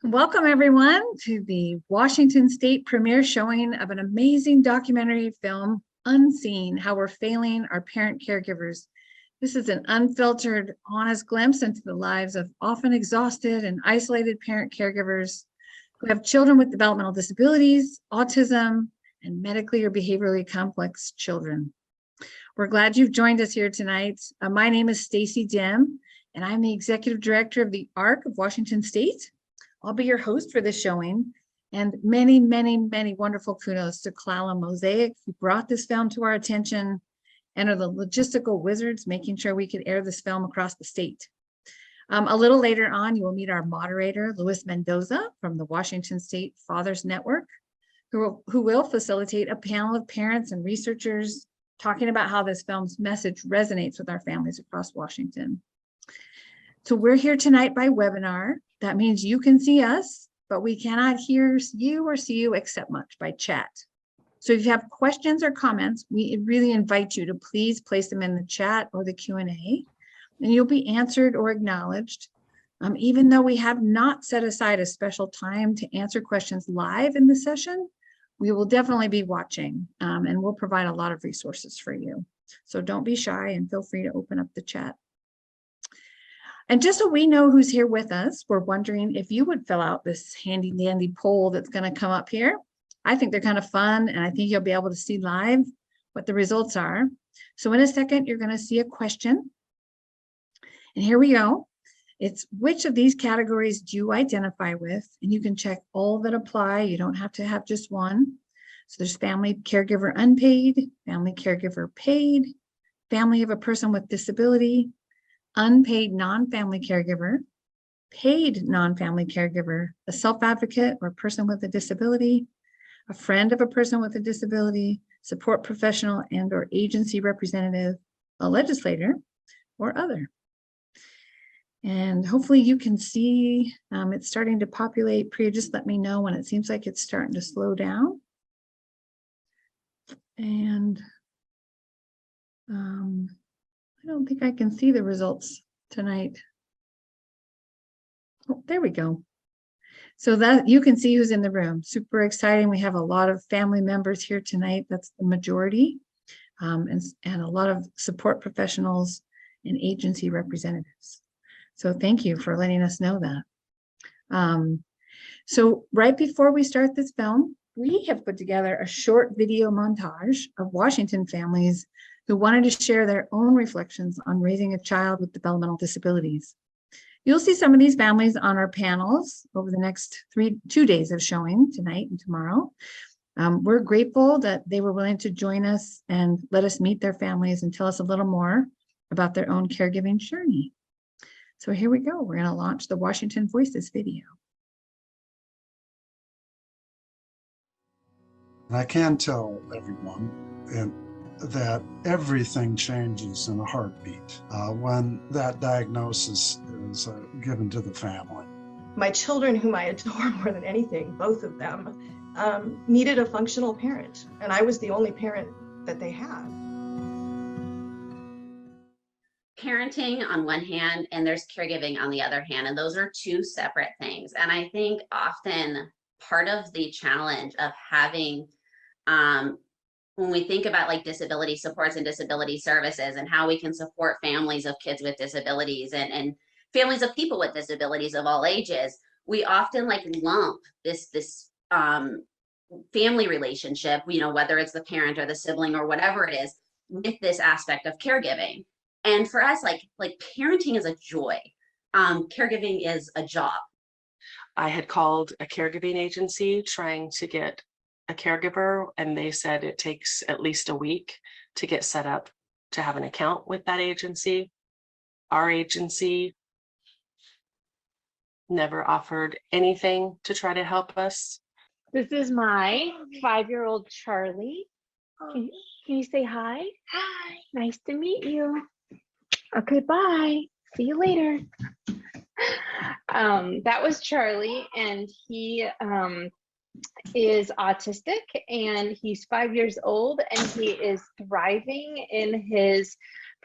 Welcome everyone to the Washington State premiere showing of an amazing documentary film, Unseen: How We're Failing Our Parent Caregivers. This is an unfiltered, honest glimpse into the lives of often exhausted and isolated parent caregivers who have children with developmental disabilities, autism, and medically or behaviorally complex children. We're glad you've joined us here tonight. My name is Stacy Dim, and I'm the Executive Director of the ARC of Washington State. I'll be your host for this showing, and many, many, many wonderful kudos to Clallam Mosaic, who brought this film to our attention and are the logistical wizards making sure we could air this film across the state. A little later on, you will meet our moderator, Luis Mendoza from the Washington State Fathers Network, who will facilitate a panel of parents and researchers talking about how this film's message resonates with our families across Washington. So we're here tonight by webinar. That means you can see us, but we cannot hear you or see you except much by chat. So if you have questions or comments, we really invite you to please place them in the chat or the Q&A, and you'll be answered or acknowledged. Even though we have not set aside a special time to answer questions live in the session, we will definitely be watching, and we'll provide a lot of resources for you. So don't be shy and feel free to open up the chat. And just so we know who's here with us, we're wondering if you would fill out this handy dandy poll that's going to come up here. I think they're kind of fun, and I think you'll be able to see live what the results are. So in a second, you're going to see a question. And here we go. It's which of these categories do you identify with? And you can check all that apply. You don't have to have just one. So there's family caregiver unpaid, family caregiver paid, family of a person with disability, unpaid non-family caregiver, paid non-family caregiver, a self-advocate or person with a disability, a friend of a person with a disability, support professional and or agency representative, a legislator, or other. And hopefully you can see it's starting to populate. Priya, just let me know when it seems like it's starting to slow down. And I don't think I can see the results tonight. Oh, there we go. So that you can see who's in the room. Super exciting. We have a lot of family members here tonight. That's the majority. And a lot of support professionals and agency representatives. So thank you for letting us know that. So right before we start this film, we have put together a short video montage of Washington families who wanted to share their own reflections on raising a child with developmental disabilities. You'll see some of these families on our panels over the next 2 days of showing, tonight and tomorrow. We're grateful that they were willing to join us and let us meet their families and tell us a little more about their own caregiving journey. So here we go. We're going to launch the Washington Voices video. I can tell everyone that everything changes in a heartbeat when that diagnosis is given to the family. My children, whom I adore more than anything, both of them, needed a functional parent, and I was the only parent that they had. Parenting on one hand, and there's caregiving on the other hand, and those are two separate things. And I think often part of the challenge of having when we think about like disability supports and disability services and how we can support families of kids with disabilities and families of people with disabilities of all ages, we often like lump this family relationship, you know, whether it's the parent or the sibling or whatever it is, with this aspect of caregiving. And for us, like parenting is a joy. Caregiving is a job. I had called a caregiving agency trying to get a caregiver, and they said it takes at least a week to get set up to have an account with that agency. Our agency never offered anything to try to help us. This is my 5-year-old Charlie. Can you say hi? Hi. Nice to meet you. Okay, bye. See you later. That was Charlie, and he is autistic, and he's 5 years old, and he is thriving in his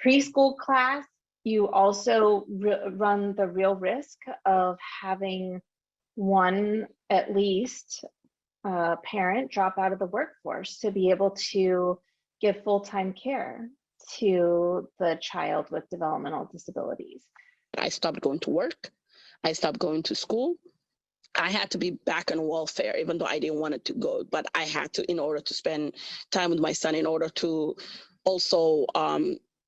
preschool class. You also run the real risk of having one at least parent drop out of the workforce to be able to give full-time care to the child with developmental disabilities. I stopped going to work. I stopped going to school. I had to be back on welfare, even though I didn't want it to go, but I had to in order to spend time with my son, in order to also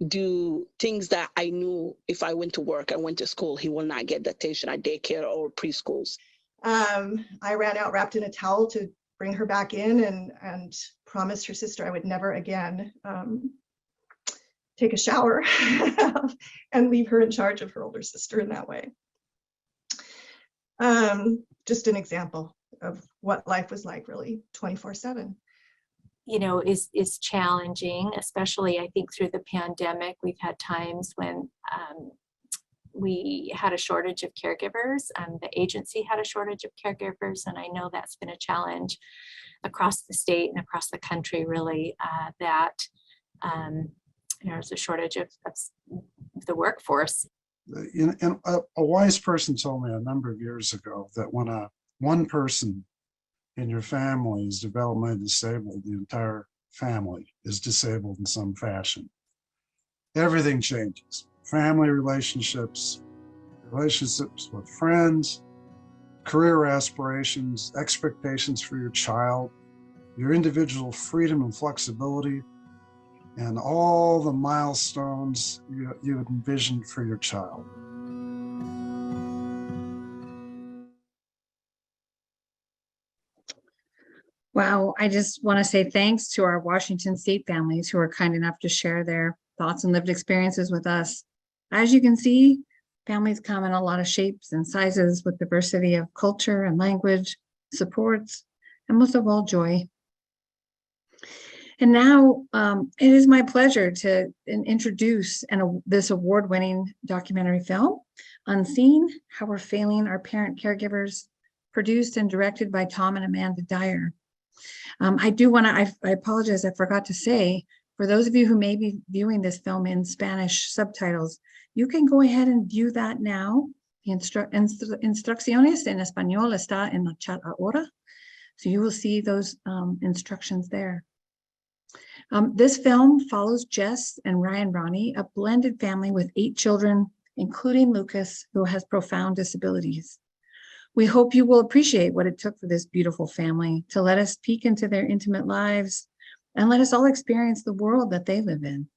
do things that I knew if I went to work and went to school, he will not get the attention at daycare or preschools. I ran out wrapped in a towel to bring her back in and promised her sister I would never again take a shower and leave her in charge of her older sister in that way. Just an example of what life was like, really 24/7. You know, is challenging, especially I think through the pandemic. We've had times when we had a shortage of caregivers. The agency had a shortage of caregivers, and I know that's been a challenge across the state and across the country, really, that there's a shortage of the workforce. And a wise person told me a number of years ago that when one person in your family is developmentally disabled, the entire family is disabled in some fashion. Everything changes. Family relationships, relationships with friends, career aspirations, expectations for your child, your individual freedom and flexibility, and all the milestones you had envisioned for your child. Wow, I just want to say thanks to our Washington State families who are kind enough to share their thoughts and lived experiences with us. As you can see, families come in a lot of shapes and sizes with diversity of culture and language, supports, and most of all, joy. And now it is my pleasure to introduce this award-winning documentary film, Unseen: How We're Failing Our Parent Caregivers, produced and directed by Tom and Amanda Dyer. I do want to, I apologize, I forgot to say, for those of you who may be viewing this film in Spanish subtitles, you can go ahead and view that now. The instrucciones en español está en la chat ahora. So you will see those instructions there. This film follows Jess and Ryan Ronnie, a blended family with 8 children, including Lucas, who has profound disabilities. We hope you will appreciate what it took for this beautiful family to let us peek into their intimate lives and let us all experience the world that they live in.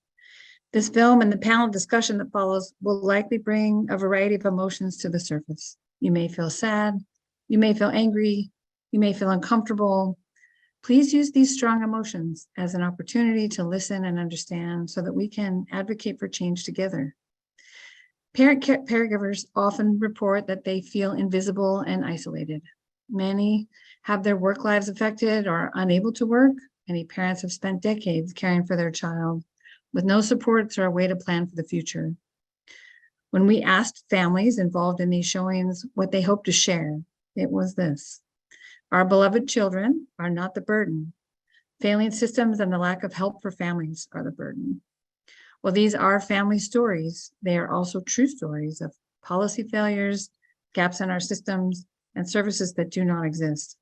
This film and the panel discussion that follows will likely bring a variety of emotions to the surface. You may feel sad, you may feel angry, you may feel uncomfortable. Please use these strong emotions as an opportunity to listen and understand so that we can advocate for change together. Parent caregivers often report that they feel invisible and isolated. Many have their work lives affected or are unable to work. Many parents have spent decades caring for their child with no supports or a way to plan for the future. When we asked families involved in these showings what they hope to share, it was this: our beloved children are not the burden. Failing systems and the lack of help for families are the burden. Well, these are family stories. They are also true stories of policy failures, gaps in our systems, and services that do not exist.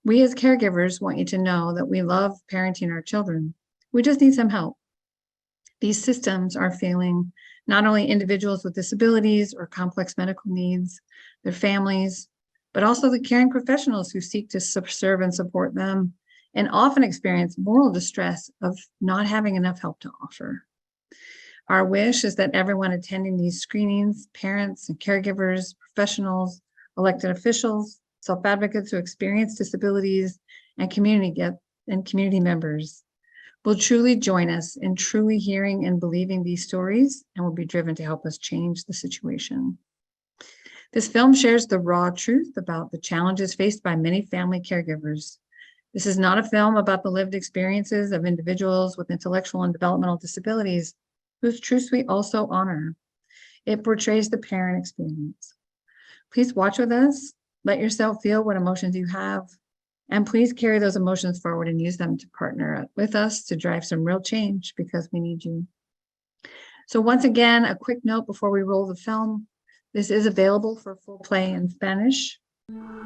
We as caregivers want you to know that we love parenting our children. We just need some help. These systems are failing not only individuals with disabilities or complex medical needs, their families, but also the caring professionals who seek to serve and support them and often experience moral distress of not having enough help to offer. Our wish is that everyone attending these screenings, parents and caregivers, professionals, elected officials, self-advocates who experience disabilities, and community members will truly join us in truly hearing and believing these stories and will be driven to help us change the situation. This film shares the raw truth about the challenges faced by many family caregivers. This is not a film about the lived experiences of individuals with intellectual and developmental disabilities, whose truths we also honor. It portrays the parent experience. Please watch with us, let yourself feel what emotions you have, and please carry those emotions forward and use them to partner with us to drive some real change, because we need you. So once again, a quick note before we roll the film. This is available for full play in Spanish. Well,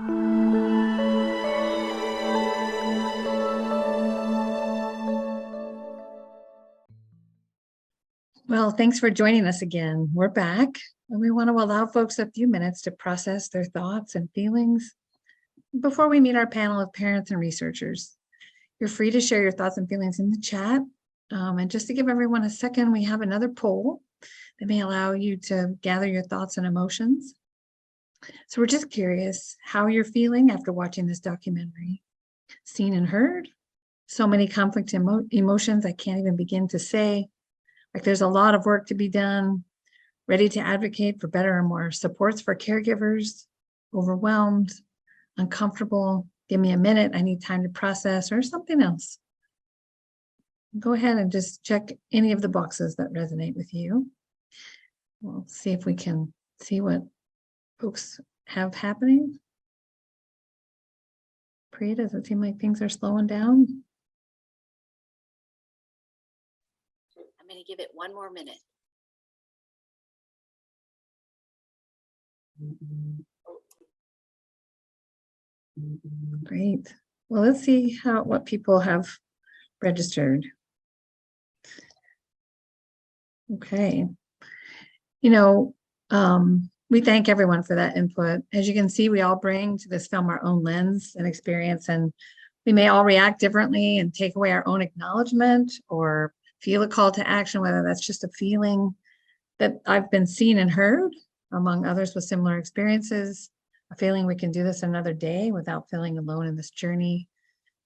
thanks for joining us again. We're back, and we want to allow folks a few minutes to process their thoughts and feelings before we meet our panel of parents and researchers. You're free to share your thoughts and feelings in the chat. And just to give everyone a second, we have another poll that may allow you to gather your thoughts and emotions. So we're just curious how you're feeling after watching this documentary. Seen and heard, so many conflict emotions I can't even begin to say. Like there's a lot of work to be done, ready to advocate for better and more supports for caregivers, overwhelmed, uncomfortable, give me a minute, I need time to process, or something else. Go ahead and just check any of the boxes that resonate with you. We'll see if we can see what folks have happening. Priya, does it seem like things are slowing down? I'm going to give it one more minute. Great. Well, let's see what people have registered. Okay. We thank everyone for that input. As you can see, we all bring to this film our own lens and experience, and we may all react differently and take away our own acknowledgement or feel a call to action, whether that's just a feeling that I've been seen and heard among others with similar experiences, a feeling we can do this another day without feeling alone in this journey,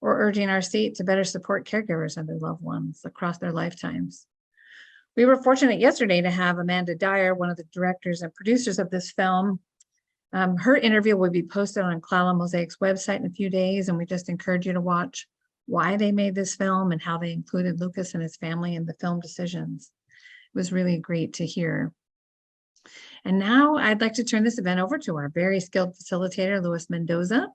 or urging our state to better support caregivers and their loved ones across their lifetimes. We were fortunate yesterday to have Amanda Dyer, one of the directors and producers of this film. Her interview will be posted on Clallam Mosaic's website in a few days, and we just encourage you to watch why they made this film and how they included Lucas and his family in the film decisions. It was really great to hear. And now I'd like to turn this event over to our very skilled facilitator, Luis Mendoza,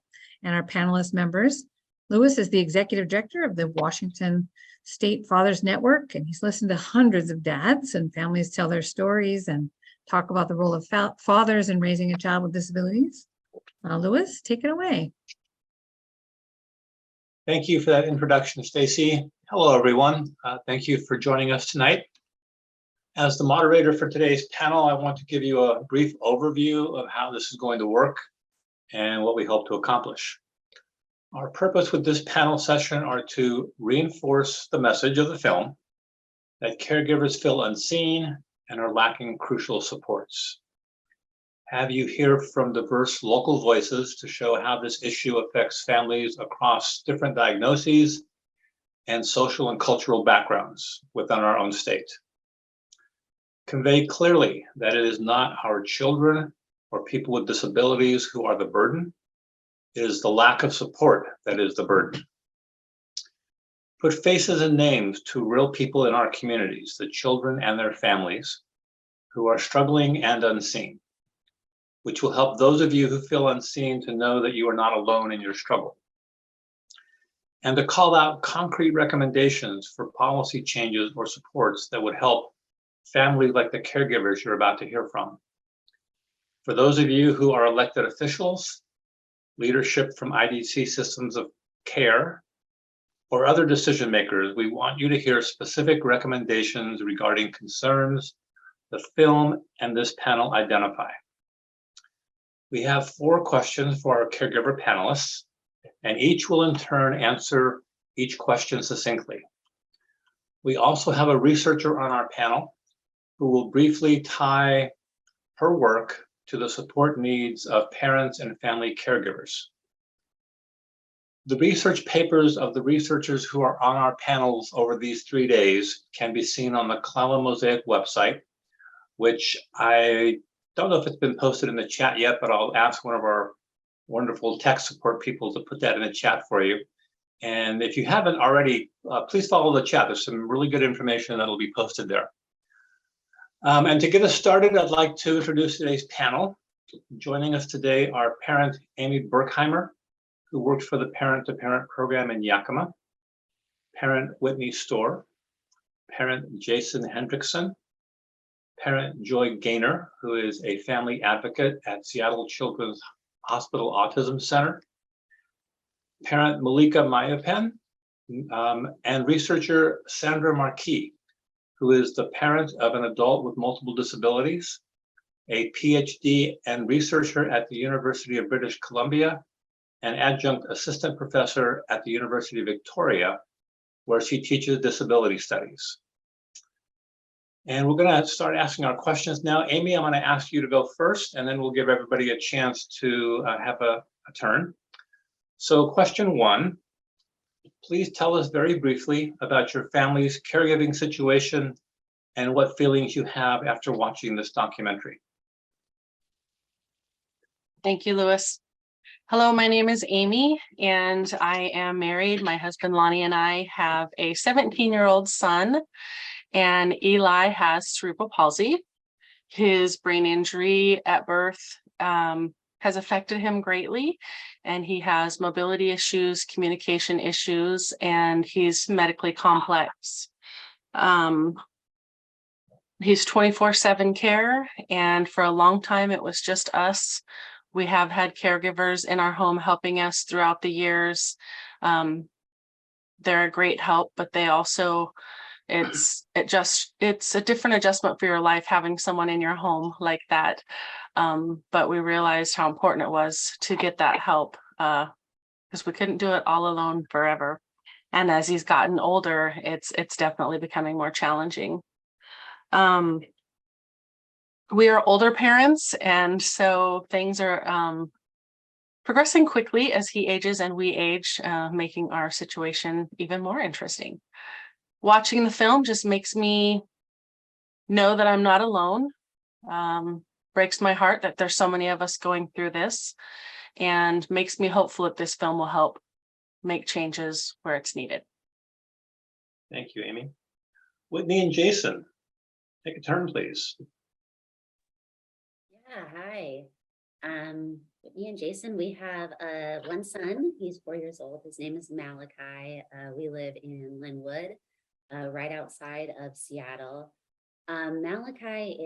and our panelist members. Luis is the executive director of the Washington State Fathers Network, and he's listened to hundreds of dads and families tell their stories and talk about the role of fathers in raising a child with disabilities. Luis, take it away. Thank you for that introduction, Stacy. Hello, everyone. Thank you for joining us tonight. As the moderator for today's panel, I want to give you a brief overview of how this is going to work and what we hope to accomplish. Our purpose with this panel session are to reinforce the message of the film that caregivers feel unseen and are lacking crucial supports. Have you hear from diverse local voices to show how this issue affects families across different diagnoses and social and cultural backgrounds within our own state. Convey clearly that it is not our children or people with disabilities who are the burden. It is the lack of support that is the burden. Put faces and names to real people in our communities, the children and their families who are struggling and unseen, which will help those of you who feel unseen to know that you are not alone in your struggle. And to call out concrete recommendations for policy changes or supports that would help families like the caregivers you're about to hear from. For those of you who are elected officials, leadership from IDC systems of care, or other decision makers, we want you to hear specific recommendations regarding concerns the film and this panel identify. We have 4 questions for our caregiver panelists, and each will in turn answer each question succinctly. We also have a researcher on our panel who will briefly tie her work to the support needs of parents and family caregivers. The research papers of the researchers who are on our panels over these 3 days can be seen on the Clallam Mosaic website, which I don't know if it's been posted in the chat yet, but I'll ask one of our wonderful tech support people to put that in the chat for you. And if you haven't already, please follow the chat. There's some really good information that'll be posted there. And to get us started, I'd like to introduce today's panel. Joining us today are parent Amy Berkheimer, who works for the Parent to Parent program in Yakima, parent Whitney Storr, parent Jason Hendrickson, parent Joy Gaynor, who is a family advocate at Seattle Children's Hospital Autism Center, parent Malika Mayapen, and researcher Sandra Marquis, who is the parent of an adult with multiple disabilities, a PhD and researcher at the University of British Columbia, and adjunct assistant professor at the University of Victoria, where she teaches disability studies. And we're going to start asking our questions now. Amy, I'm going to ask you to go first, and then we'll give everybody a chance to have a turn. So question one, please tell us very briefly about your family's caregiving situation and what feelings you have after watching this documentary. Thank you, Louis. Hello, my name is Amy, and I am married. My husband Lonnie and I have a 17-year-old son, and Eli has cerebral palsy. His brain injury at birth has affected him greatly, and he has mobility issues, communication issues, and he's medically complex. He's 24/7 care, and for a long time it was just us. We have had caregivers in our home helping us throughout the years. They're a great help, but they also, it's a different adjustment for your life having someone in your home like that. But we realized how important it was to get that help because we couldn't do it all alone forever. And as he's gotten older, it's definitely becoming more challenging. We are older parents, and so things are progressing quickly as he ages and we age, making our situation even more interesting. Watching the film just makes me know that I'm not alone. Breaks my heart that there's so many of us going through this, and makes me hopeful that this film will help make changes where it's needed. Thank you, Amy. Whitney and Jason, take a turn, please. Yeah, hi. Whitney and Jason, we have one son. He's 4 years old. His name is Malachi. We live in Linwood, right outside of Seattle. Malachi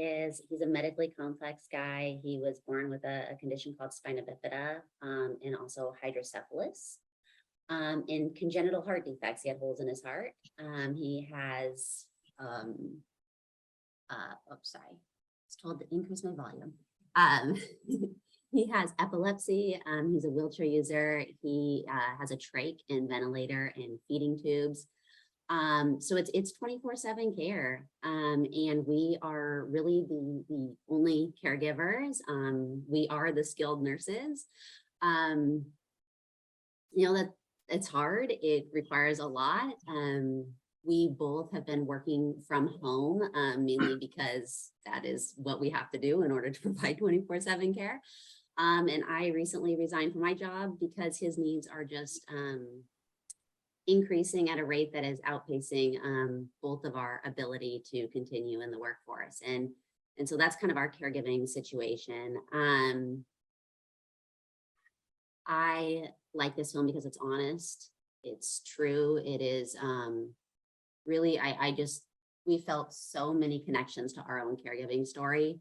he's a medically complex guy. He was born with a condition called spina bifida and also hydrocephalus. And congenital heart defects. He had holes in his heart. He has, sorry, it's told to increase my volume. He has epilepsy. He's a wheelchair user. He has a trach and ventilator and feeding tubes. So it's 24/7 care. And we are really the only caregivers. We are the skilled nurses. That it's hard. It requires a lot. We both have been working from home, mainly because that is what we have to do in order to provide 24/7 care. And I recently resigned from my job because his needs are just increasing at a rate that is outpacing both of our ability to continue in the workforce. And so that's kind of our caregiving situation. I like this film because it's honest, it's true, it is really, we felt so many connections to our own caregiving story,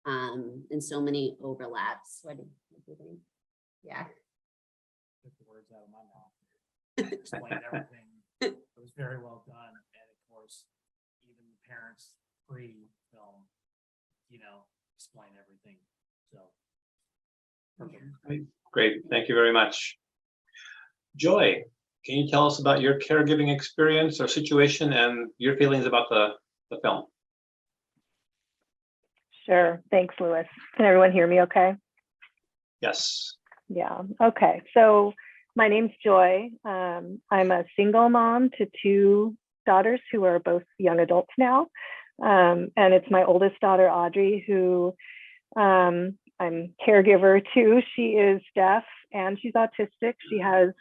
and so many overlaps. What do you think? Yeah. Took the words out of my mouth. Explained everything. It was very well done. And of course, even the parents pre-film, explain everything. So. Yeah. Great. Thank you very much. Joy, can you tell us about your caregiving experience or situation and your feelings about the film? Sure. Thanks, Louis. Can everyone hear me okay? Yes. Yeah. Okay. So my name's Joy. I'm a single mom to two daughters who are both young adults now. And it's my oldest daughter, Audrey, who I'm caregiver to. She is deaf and she's autistic. She has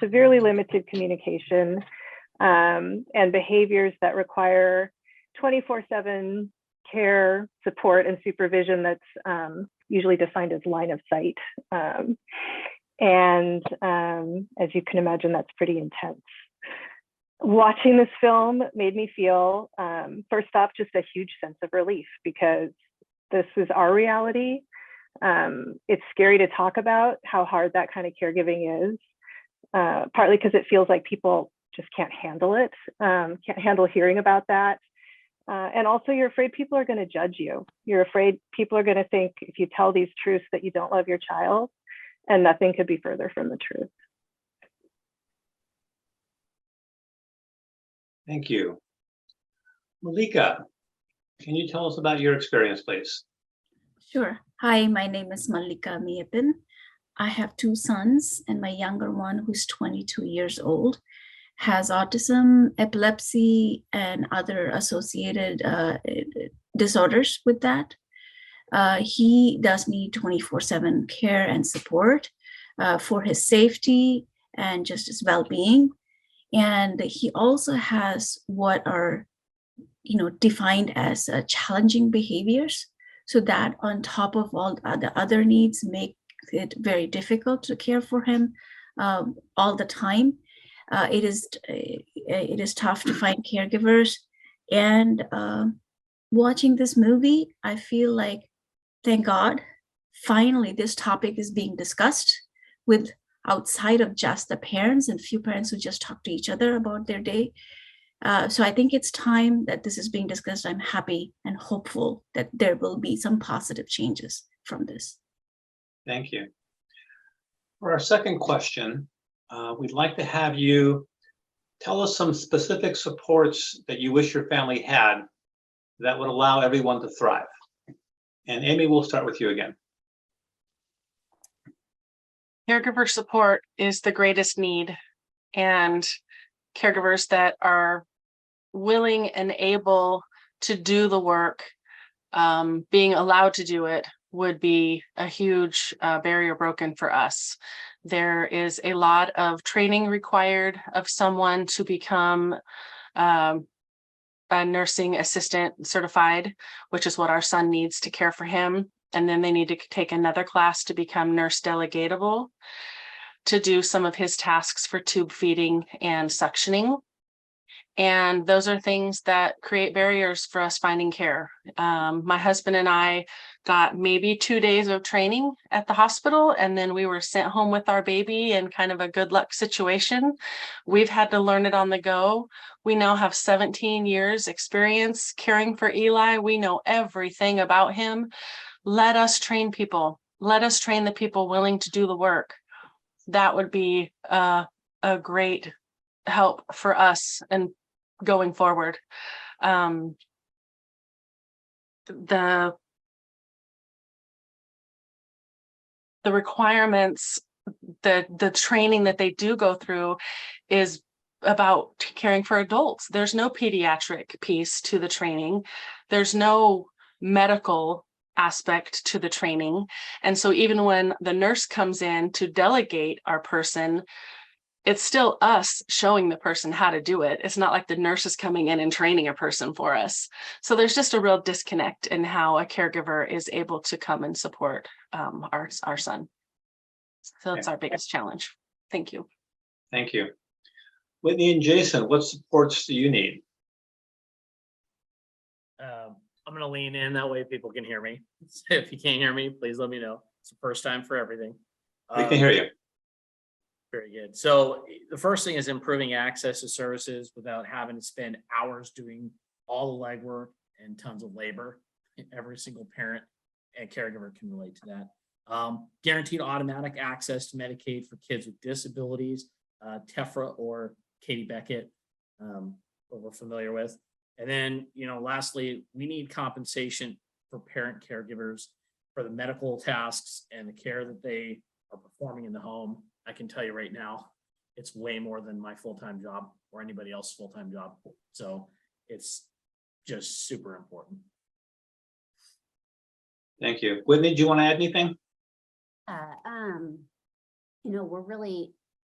severely limited communication and behaviors that require 24/7 care, support, and supervision that's usually defined as line of sight. And as you can imagine, that's pretty intense. Watching this film made me feel, first off, just a huge sense of relief because this is our reality. It's scary to talk about how hard that kind of caregiving is, partly because it feels like people just can't handle it, can't handle hearing about that. And also you're afraid people are going to judge you. You're afraid people are going to think if you tell these truths that you don't love your child, and nothing could be further from the truth. Thank you. Malika, can you tell us about your experience, please? Sure. Hi, my name is Malika Miyapin. I have two sons, and my younger one, who's 22 years old, has autism, epilepsy, and other associated disorders with that. He does need 24/7 care and support for his safety and just his well-being. And he also has what are, defined as challenging behaviors. So that on top of all the other needs make it very difficult to care for him all the time. It is tough to find caregivers. And watching this movie, I feel like, thank God, finally this topic is being discussed with outside of just the parents and few parents who just talk to each other about their day. So I think it's time that this is being discussed. I'm happy and hopeful that there will be some positive changes from this. Thank you. For our second question, we'd like to have you tell us some specific supports that you wish your family had that would allow everyone to thrive. And Amy, we'll start with you again. Caregiver support is the greatest need, and caregivers that are willing and able to do the work, being allowed to do it, would be a huge barrier broken for us. There is a lot of training required of someone to become a nursing assistant certified, which is what our son needs to care for him. And then they need to take another class to become nurse delegatable to do some of his tasks for tube feeding and suctioning. And those are things that create barriers for us finding care. My husband and I got maybe 2 days of training at the hospital, and then we were sent home with our baby in kind of a good luck situation. We've had to learn it on the go. We now have 17 years experience caring for Eli. We know everything about him. Let us train people. Let us train the people willing to do the work. That would be a great help for us and going forward. The requirements, the training that they do go through is about caring for adults. There's no pediatric piece to the training. There's no medical aspect to the training. And so even when the nurse comes in to delegate our person, it's still us showing the person how to do it. It's not like the nurse is coming in and training a person for us. So there's just a real disconnect in how a caregiver is able to come and support our son. So that's our biggest challenge. Thank you. Thank you. Whitney and Jason, what supports do you need? I'm going to lean in, that way people can hear me. If you can't hear me, please let me know. It's the first time for everything. We can hear you. Very good. So the first thing is improving access to services without having to spend hours doing all the legwork and tons of labor. Every single parent and caregiver can relate to that. Guaranteed automatic access to Medicaid for kids with disabilities, TEFRA or Katie Beckett, what we're familiar with. And then, lastly, we need compensation for parent caregivers for the medical tasks and the care that they are performing in the home. I can tell you right now, it's way more than my full-time job or anybody else's full-time job. So it's just super important. Thank you. Whitney, do you want to add anything?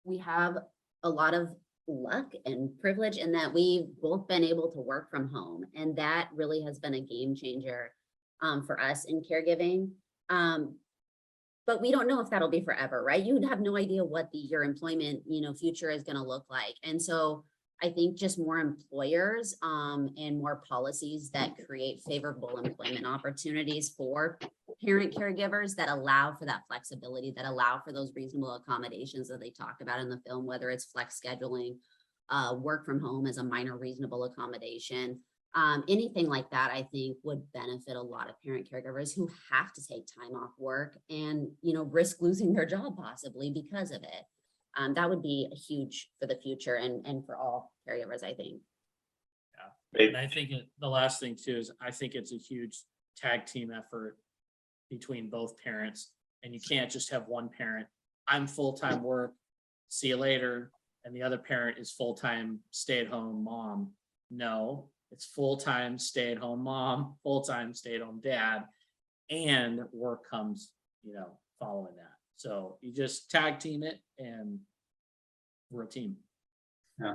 We have a lot of luck and privilege in that we've both been able to work from home. And that really has been a game changer for us in caregiving. But we don't know if that'll be forever, right? You'd have no idea what your employment, future is going to look like. And so I think just more employers and more policies that create favorable employment opportunities for parent caregivers that allow for that flexibility, that allow for those reasonable accommodations that they talk about in the film, whether it's flex scheduling, work from home as a minor reasonable accommodation. Anything like that, I think, would benefit a lot of parent caregivers who have to take time off work and, you know, risk losing their job possibly because of it. That would be huge for the future and for all caregivers, I think. And I think the last thing too is I think it's a huge tag team effort between both parents, and you can't just have one parent. I'm full-time work, see you later, and the other parent is full-time stay-at-home mom. No, it's full-time stay-at-home mom, full-time stay-at-home dad, and work comes, you know, following that. So you just tag team it, and we're a team. Yeah.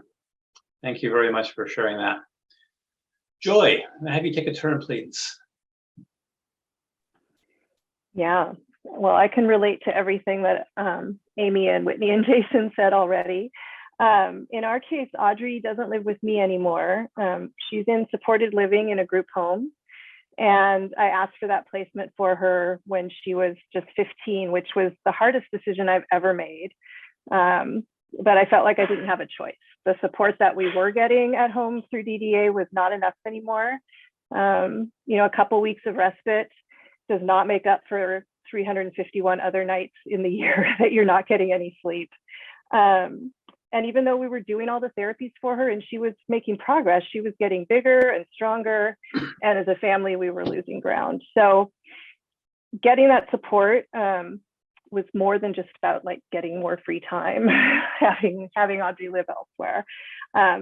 Thank you very much for sharing that. Joy, may I have you take a turn, please? Yeah, well, I can relate to everything that Amy and Whitney and Jason said already. In our case, Audrey doesn't live with me anymore. She's in supported living in a group home. And I asked for that placement for her when she was just 15, which was the hardest decision I've ever made. But I felt like I didn't have a choice. The support that we were getting at home through DDA was not enough anymore. You know, a couple weeks of respite does not make up for 351 other nights in the year that you're not getting any sleep. And even though we were doing all the therapies for her and she was making progress, she was getting bigger and stronger. And as a family, we were losing ground. So getting that support was more than just about like getting more free time, having Audrey live elsewhere.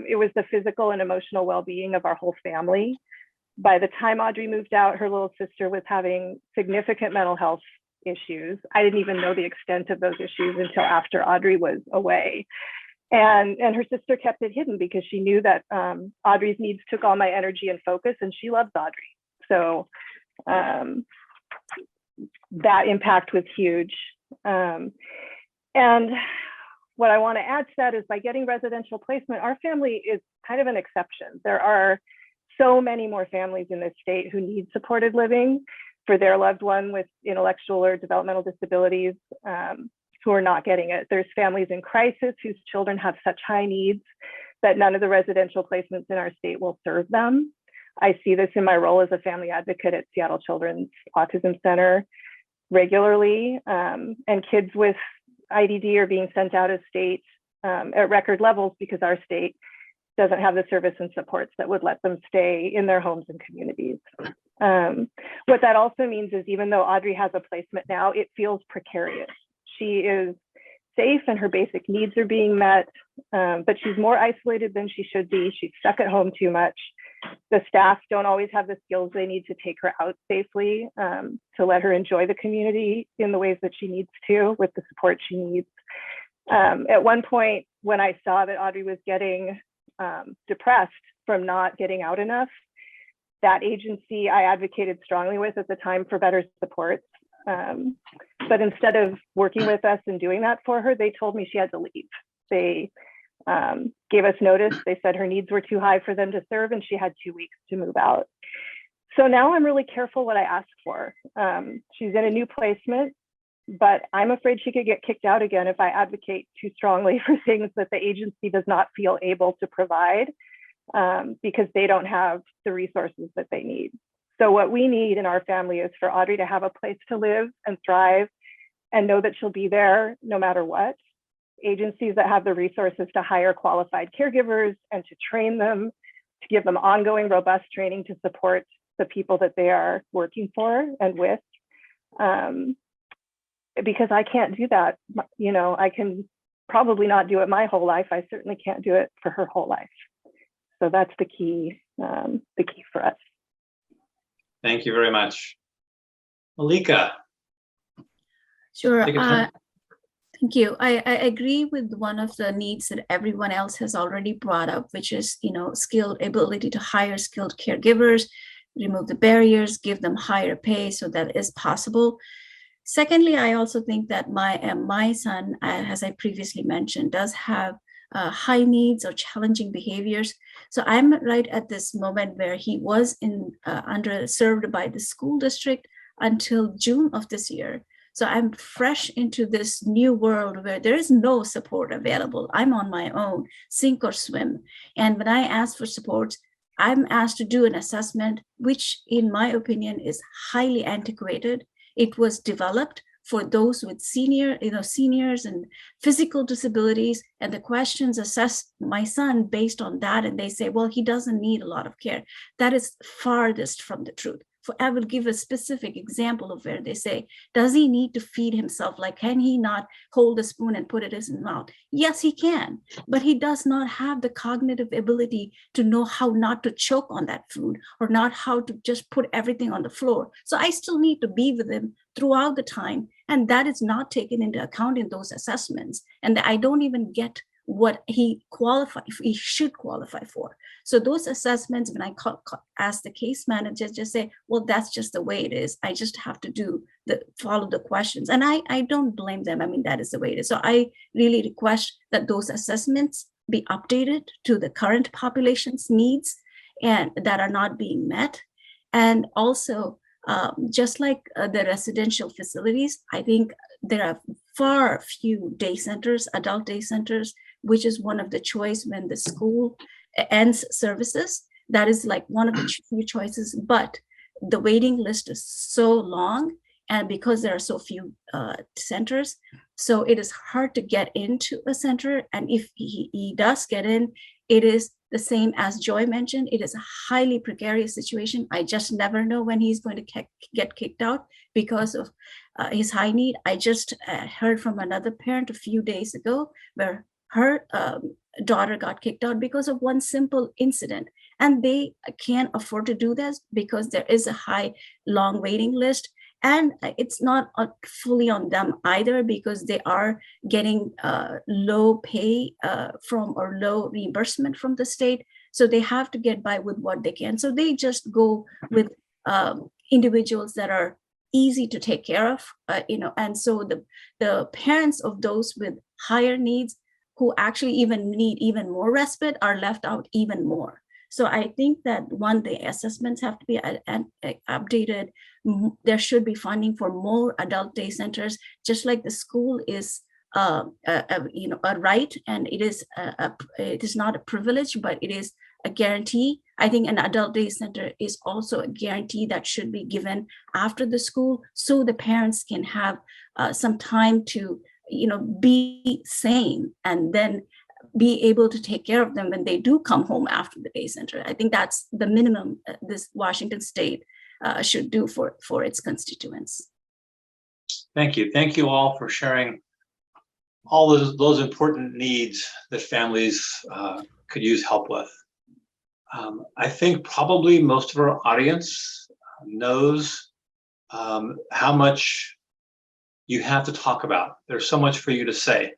It was the physical and emotional well-being of our whole family. By the time Audrey moved out, her little sister was having significant mental health issues. I didn't even know the extent of those issues until after Audrey was away. And her sister kept it hidden because she knew that Audrey's needs took all my energy and focus, and she loves Audrey. So that impact was huge. And what I want to add to that is by getting residential placement, our family is kind of an exception. There are so many more families in this state who need supported living for their loved one with intellectual or developmental disabilities who are not getting it. There's families in crisis whose children have such high needs that none of the residential placements in our state will serve them. I see this in my role as a family advocate at Seattle Children's Autism Center regularly, and kids with IDD are being sent out of state at record levels because our state doesn't have the service and supports that would let them stay in their homes and communities. What that also means is even though Audrey has a placement now, it feels precarious. She is safe and her basic needs are being met, but she's more isolated than she should be. She's stuck at home too much. The staff don't always have the skills they need to take her out safely, to let her enjoy the community in the ways that she needs to with the support she needs. At one point, when I saw that Audrey was getting depressed from not getting out enough, that agency I advocated strongly with at the time for better supports. But instead of working with us and doing that for her, they told me she had to leave. They gave us notice. They said her needs were too high for them to serve and she had 2 weeks to move out. So now I'm really careful what I ask for. She's in a new placement, but I'm afraid she could get kicked out again if I advocate too strongly for things that the agency does not feel able to provide because they don't have the resources that they need. So what we need in our family is for Audrey to have a place to live and thrive and know that she'll be there no matter what. Agencies that have the resources to hire qualified caregivers and to train them, to give them ongoing robust training to support the people that they are working for and with. Because I can't do that. You know, I can probably not do it my whole life. I certainly can't do it for her whole life. So that's the key for us. Thank you very much. Malika. Sure. Take a turn. Thank you. I agree with one of the needs that everyone else has already brought up, which is, you know, ability to hire skilled caregivers, remove the barriers, give them higher pay so that is possible. Secondly, I also think that my son, as I previously mentioned, does have high needs or challenging behaviors. So I'm right at this moment where he was underserved by the school district. until June of this year. So I'm fresh into this new world where there is no support available. I'm on my own, sink or swim. And when I ask for support, I'm asked to do an assessment, which in my opinion is highly antiquated. It was developed for those with seniors and physical disabilities. And the questions assess my son based on that. And they say, well, he doesn't need a lot of care. That is farthest from the truth. I will give a specific example of where they say, does he need to feed himself? Like, can he not hold a spoon and put it in his mouth? Yes, he can, but he does not have the cognitive ability to know how not to choke on that food or not how to just put everything on the floor. So I still need to be with him throughout the time. And that is not taken into account in those assessments. And I don't even get what he should qualify for. So those assessments, when I ask the case manager, just say, well, that's just the way it is. I just have to follow the questions. And I don't blame them. I mean, that is the way it is. So I really request that those assessments be updated to the current population's needs and that are not being met. And also, just like the residential facilities, I think there are far few day centers, adult day centers, which is one of the choice when the school ends services. That is like one of the few choices, but the waiting list is so long, and because there are so few centers, so it is hard to get into a center. And if he does get in, it is the same as Joy mentioned. It is a highly precarious situation. I just never know when he's going to get kicked out because of his high need. I just heard from another parent a few days ago where her daughter got kicked out because of one simple incident, and they can't afford to do this because there is a long waiting list. And it's not fully on them either, because they are getting low pay or low reimbursement from the state. So they have to get by with what they can. So they just go with individuals that are easy to take care of, and so the parents of those with higher needs who actually even need even more respite are left out even more. So I think that the assessments have to be updated. There should be funding for more adult day centers, just like the school is a right, and it is not a privilege, but it is a guarantee. I think an adult day center is also a guarantee that should be given after the school, so the parents can have some time to be sane and then be able to take care of them when they do come home after the day center. I think that's the minimum this Washington State should do for its constituents. Thank you. Thank you all for sharing all those important needs that families could use help with. I think probably most of our audience knows how much you have to talk about. There's so much for you to say.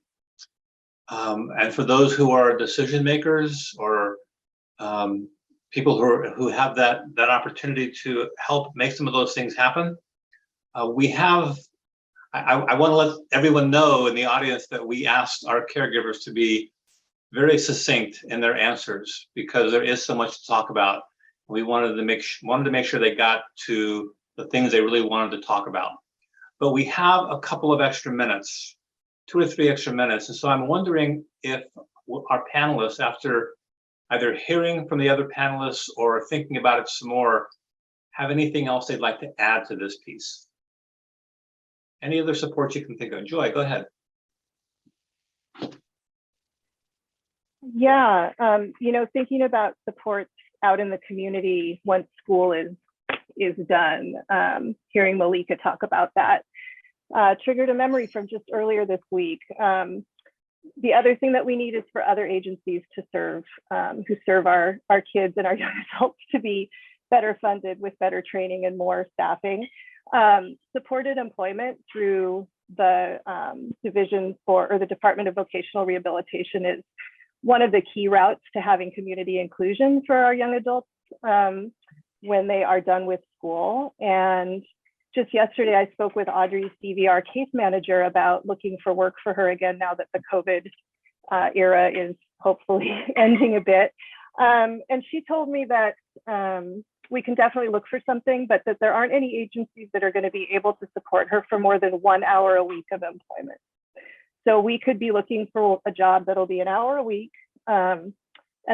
And for those who are decision makers or people who have that opportunity to help make some of those things happen, I want to let everyone know in the audience that we asked our caregivers to be very succinct in their answers, because there is so much to talk about. We wanted to make sure they got to the things they really wanted to talk about. But we have a couple of extra minutes, 2 or 3 extra minutes. And so I'm wondering if our panelists, after either hearing from the other panelists or thinking about it some more, have anything else they'd like to add to this piece. Any other support you can think of? Joy, go ahead. Yeah, thinking about supports out in the community once school is done, hearing Malika talk about that triggered a memory from just earlier this week. The other thing that we need is for other agencies to serve, who serve our kids and our young adults, to be better funded with better training and more staffing. Supported employment through the the Department of Vocational Rehabilitation is one of the key routes to having community inclusion for our young adults when they are done with school. And just yesterday, I spoke with Audrey Stevie, our case manager, about looking for work for her again now that the COVID era is hopefully ending a bit. And she told me that we can definitely look for something, but that there aren't any agencies that are going to be able to support her for more than 1 hour a week of employment. So we could be looking for a job that'll be an hour a week. An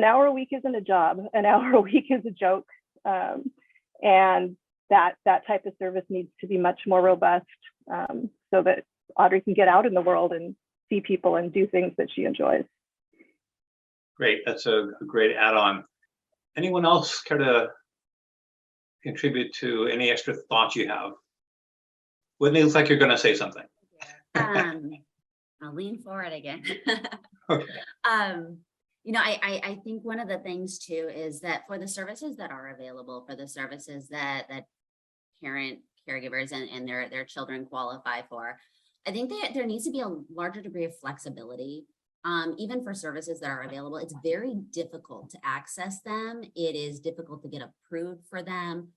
hour a week isn't a job. An hour a week is a joke. And that type of service needs to be much more robust, so that Audrey can get out in the world and see people and do things that she enjoys. Great, that's a great add-on. Anyone else care to contribute to any extra thoughts you have? Whitney, looks like you're going to say something. I'll lean forward again. Okay. You know, I think one of the things too is that for the services that are available, for the services that parent caregivers and their children qualify for, I think that there needs to be a larger degree of flexibility. Even for services that are available, it's very difficult to access them. It is difficult to get approved for them.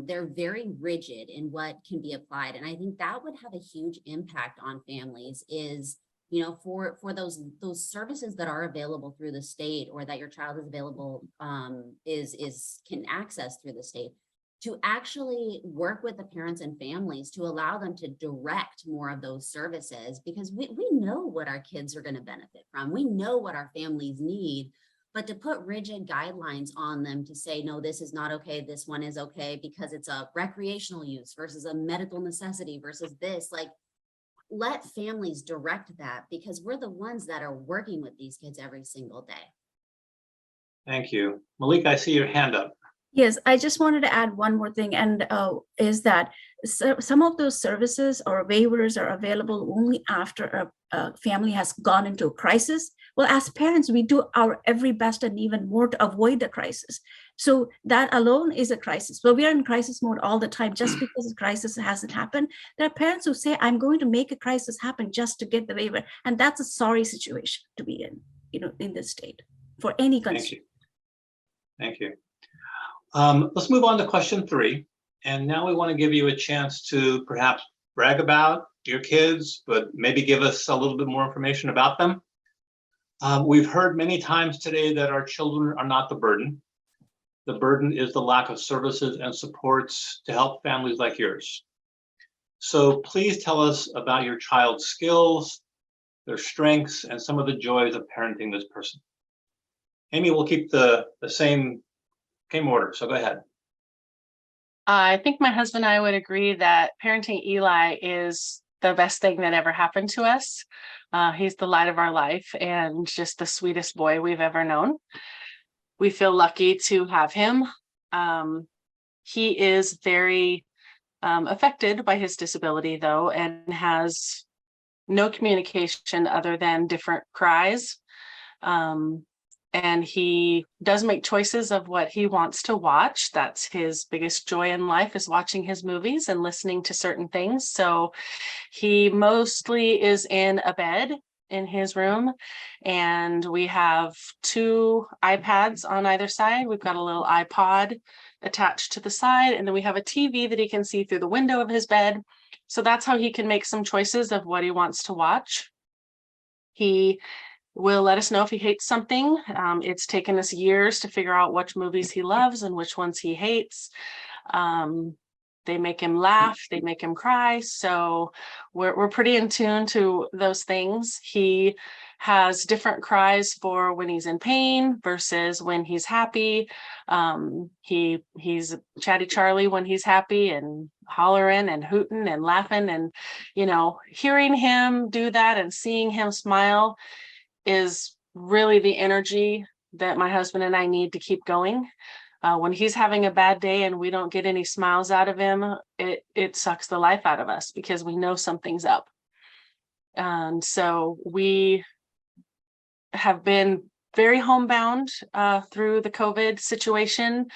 They're very rigid in what can be applied. And I think that would have a huge impact on families is, you know, for those services that are available through the state or that your child is available, can access through the state, to actually work with the parents and families to allow them to direct more of those services, because we know what our kids are going to benefit from. We know what our families need, but to put rigid guidelines on them to say, no, this is not okay, this one is okay because it's a recreational use versus a medical necessity versus this, like, let families direct that, because we're the ones that are working with these kids every single day. Thank you. Malik, I see your hand up. Yes, I just wanted to add one more thing, and is that some of those services or waivers are available only after a family has gone into a crisis. Well, as parents, we do our every best and even more to avoid the crisis. So that alone is a crisis. But we are in crisis mode all the time just because a crisis hasn't happened. There are parents who say, I'm going to make a crisis happen just to get the waiver. And that's a sorry situation to be in, you know, in this state for any country. Thank you. Let's move on to question 3. And now we want to give you a chance to perhaps brag about your kids, but maybe give us a little bit more information about them. We've heard many times today that our children are not the burden. The burden is the lack of services and supports to help families like yours. So please tell us about your child's skills, their strengths, and some of the joys of parenting this person. Amy, we'll keep the same order, so go ahead. I think my husband and I would agree that parenting Eli is the best thing that ever happened to us. He's the light of our life and just the sweetest boy we've ever known. We feel lucky to have him. He is very affected by his disability, though, and has no communication other than different cries. And he does make choices of what he wants to watch. That's his biggest joy in life, is watching his movies and listening to certain things. So he mostly is in a bed in his room, and we have 2 iPads on either side. We've got a little iPod attached to the side, and then we have a TV that he can see through the window of his bed. So that's how he can make some choices of what he wants to watch. He will let us know if he hates something. It's taken us years to figure out which movies he loves and which ones he hates. They make him laugh, they make him cry. So we're pretty in tune to those things. He has different cries for when he's in pain versus when he's happy. He's chatty Charlie when he's happy and hollering and hooting and laughing. And, you know, hearing him do that and seeing him smile is really the energy that my husband and I need to keep going. When he's having a bad day and we don't get any smiles out of him, it sucks the life out of us because we know something's up. And so we have been very homebound through the COVID situation,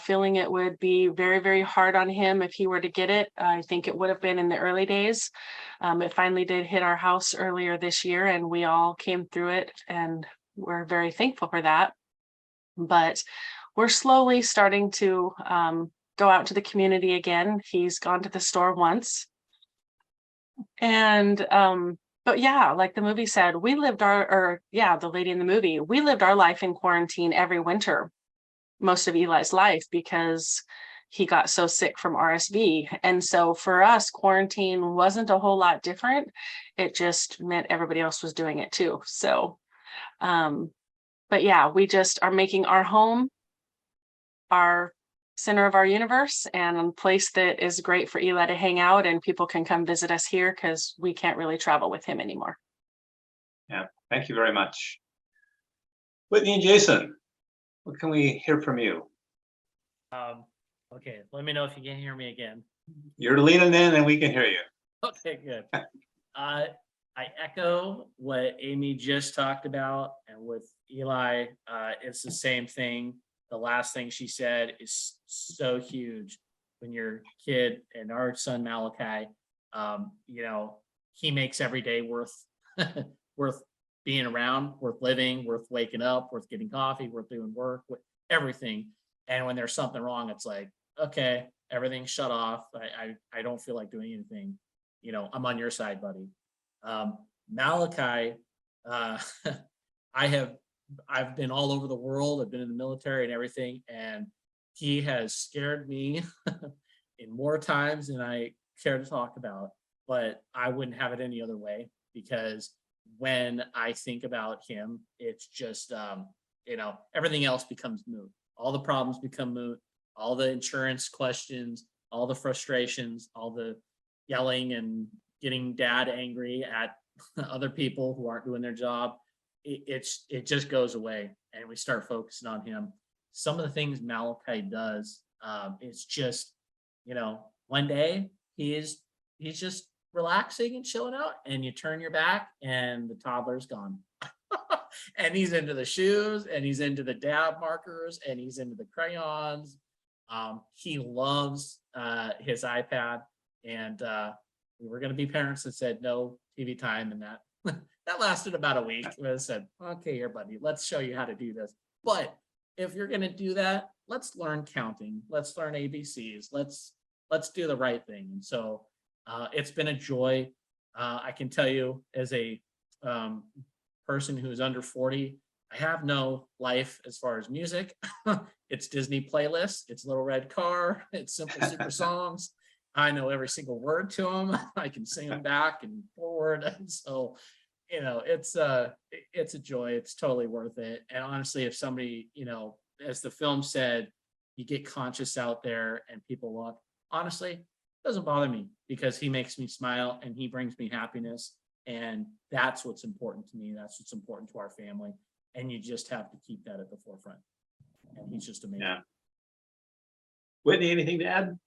feeling it would be very, very hard on him if he were to get it. I think it would have been in the early days. It finally did hit our house earlier this year, and we all came through it, and we're very thankful for that. But we're slowly starting to go out to the community again. He's gone to the store once. And but yeah, like the movie said, the lady in the movie, we lived our life in quarantine every winter. most of Eli's life because he got so sick from RSV. And so for us, quarantine wasn't a whole lot different. It just meant everybody else was doing it too. So, but yeah, we just are making our home our center of our universe and a place that is great for Eli to hang out, and people can come visit us here because we can't really travel with him anymore. Yeah, thank you very much. Whitney and Jason, what can we hear from you? Okay, let me know if you can hear me again. You're leaning in and we can hear you. Okay, good. I echo what Amy just talked about, and with Eli, it's the same thing. The last thing she said is so huge. When your kid and our son Malachi, you know, he makes every day worth worth being around, worth living, worth waking up, worth getting coffee, worth doing work, with everything. And when there's something wrong, it's like, okay, everything's shut off. I don't feel like doing anything. You know, I'm on your side, buddy. Malachi, I've been all over the world. I've been in the military and everything, and he has scared me in more times than I care to talk about, but I wouldn't have it any other way, because when I think about him, it's just, you know, everything else becomes moot. All the problems become moot, all the insurance questions, all the frustrations, all the yelling and getting dad angry at other people who aren't doing their job. It just goes away, and we start focusing on him. Some of the things Malachi does, it's just, you know, one day he's just relaxing and chilling out, and you turn your back and the toddler's gone. And he's into the shoes, and he's into the dab markers, and he's into the crayons. He loves his iPad, and we were going to be parents that said no TV time, and that that lasted about a week. I said, okay, here, buddy, let's show you how to do this. But if you're going to do that, let's learn counting. Let's learn ABCs. Let's do the right thing. And so it's been a joy. I can tell you, as a person who's under 40, I have no life as far as music. It's Disney playlists. It's Little Red Car. It's Simple Super Songs. I know every single word to them. I can sing them back and forward. And so, you know, it's a joy. It's totally worth it. And honestly, if somebody, you know, as the film said, you get conscious out there and people look, honestly, it doesn't bother me, because he makes me smile and he brings me happiness. And that's what's important to me. That's what's important to our family. And you just have to keep that at the forefront. And he's just amazing. Yeah. Whitney, anything to add?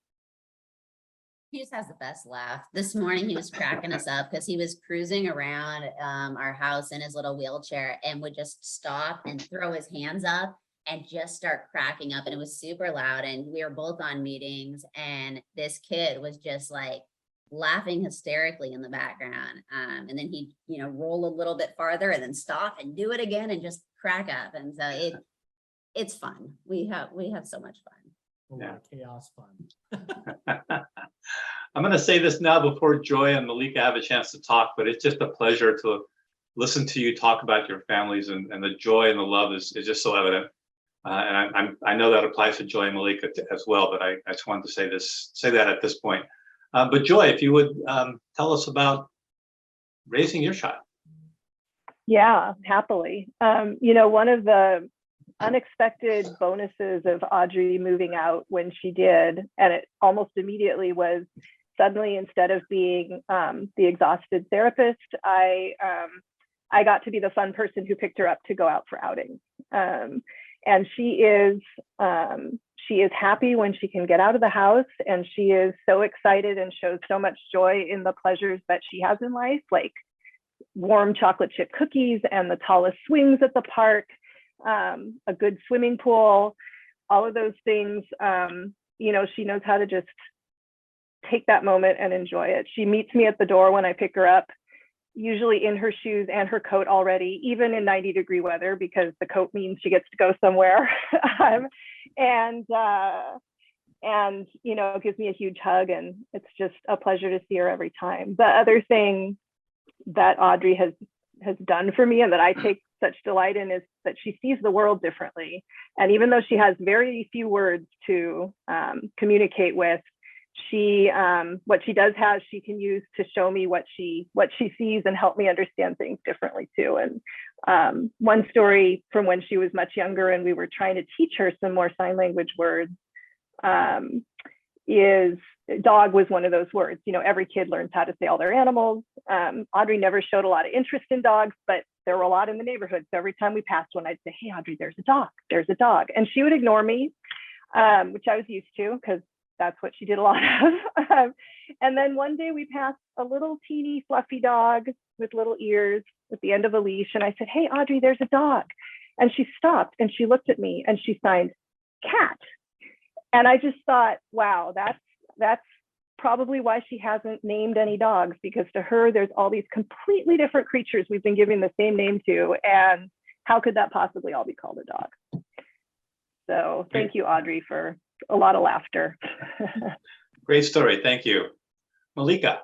He just has the best laugh. This morning he was cracking us up because he was cruising around our house in his little wheelchair and would just stop and throw his hands up and just start cracking up. And it was super loud, and we were both on meetings, and this kid was just like laughing hysterically in the background. And then he'd, you know, roll a little bit farther and then stop and do it again and just crack up. And so it's fun. We have so much fun. A lot of chaos fun. I'm going to say this now before Joy and Malika have a chance to talk, but it's just a pleasure to listen to you talk about your families, and the joy and the love is just so evident. And I know that applies to Joy and Malika as well, but I just wanted to say that at this point. But Joy, if you would tell us about raising your child. Yeah, happily. You know, one of the unexpected bonuses of Audrey moving out when she did, and it almost immediately, was suddenly, instead of being the exhausted therapist, I got to be the fun person who picked her up to go out for outings. And she is happy when she can get out of the house, and she is so excited and shows so much joy in the pleasures that she has in life, like warm chocolate chip cookies and the tallest swings at the park, a good swimming pool, all of those things. You know, she knows how to just take that moment and enjoy it. She meets me at the door when I pick her up, usually in her shoes and her coat already, even in 90-degree weather, because the coat means she gets to go somewhere. And you know, gives me a huge hug, and it's just a pleasure to see her every time. The other thing that Audrey has has done for me and that I take such delight in is that she sees the world differently. And even though she has very few words to communicate with, she what she does have, she can use to show me what she sees and help me understand things differently too. And one story from when she was much younger and we were trying to teach her some more sign language words is dog was one of those words. You know, every kid learns how to say all their animals. Audrey never showed a lot of interest in dogs, but there were a lot in the neighborhood. So every time we passed one, I'd say, hey, Audrey, there's a dog, there's a dog. And she would ignore me, which I was used to because that's what she did a lot of. And then one day we passed a little teeny fluffy dog with little ears at the end of a leash. And I said, hey, Audrey, there's a dog. And she stopped and she looked at me and she signed cat. And I just thought, wow, that's probably why she hasn't named any dogs, because to her, there's all these completely different creatures we've been giving the same name to. And how could that possibly all be called a dog? So thank you, Audrey, for a lot of laughter. Great story. Thank you. Malika.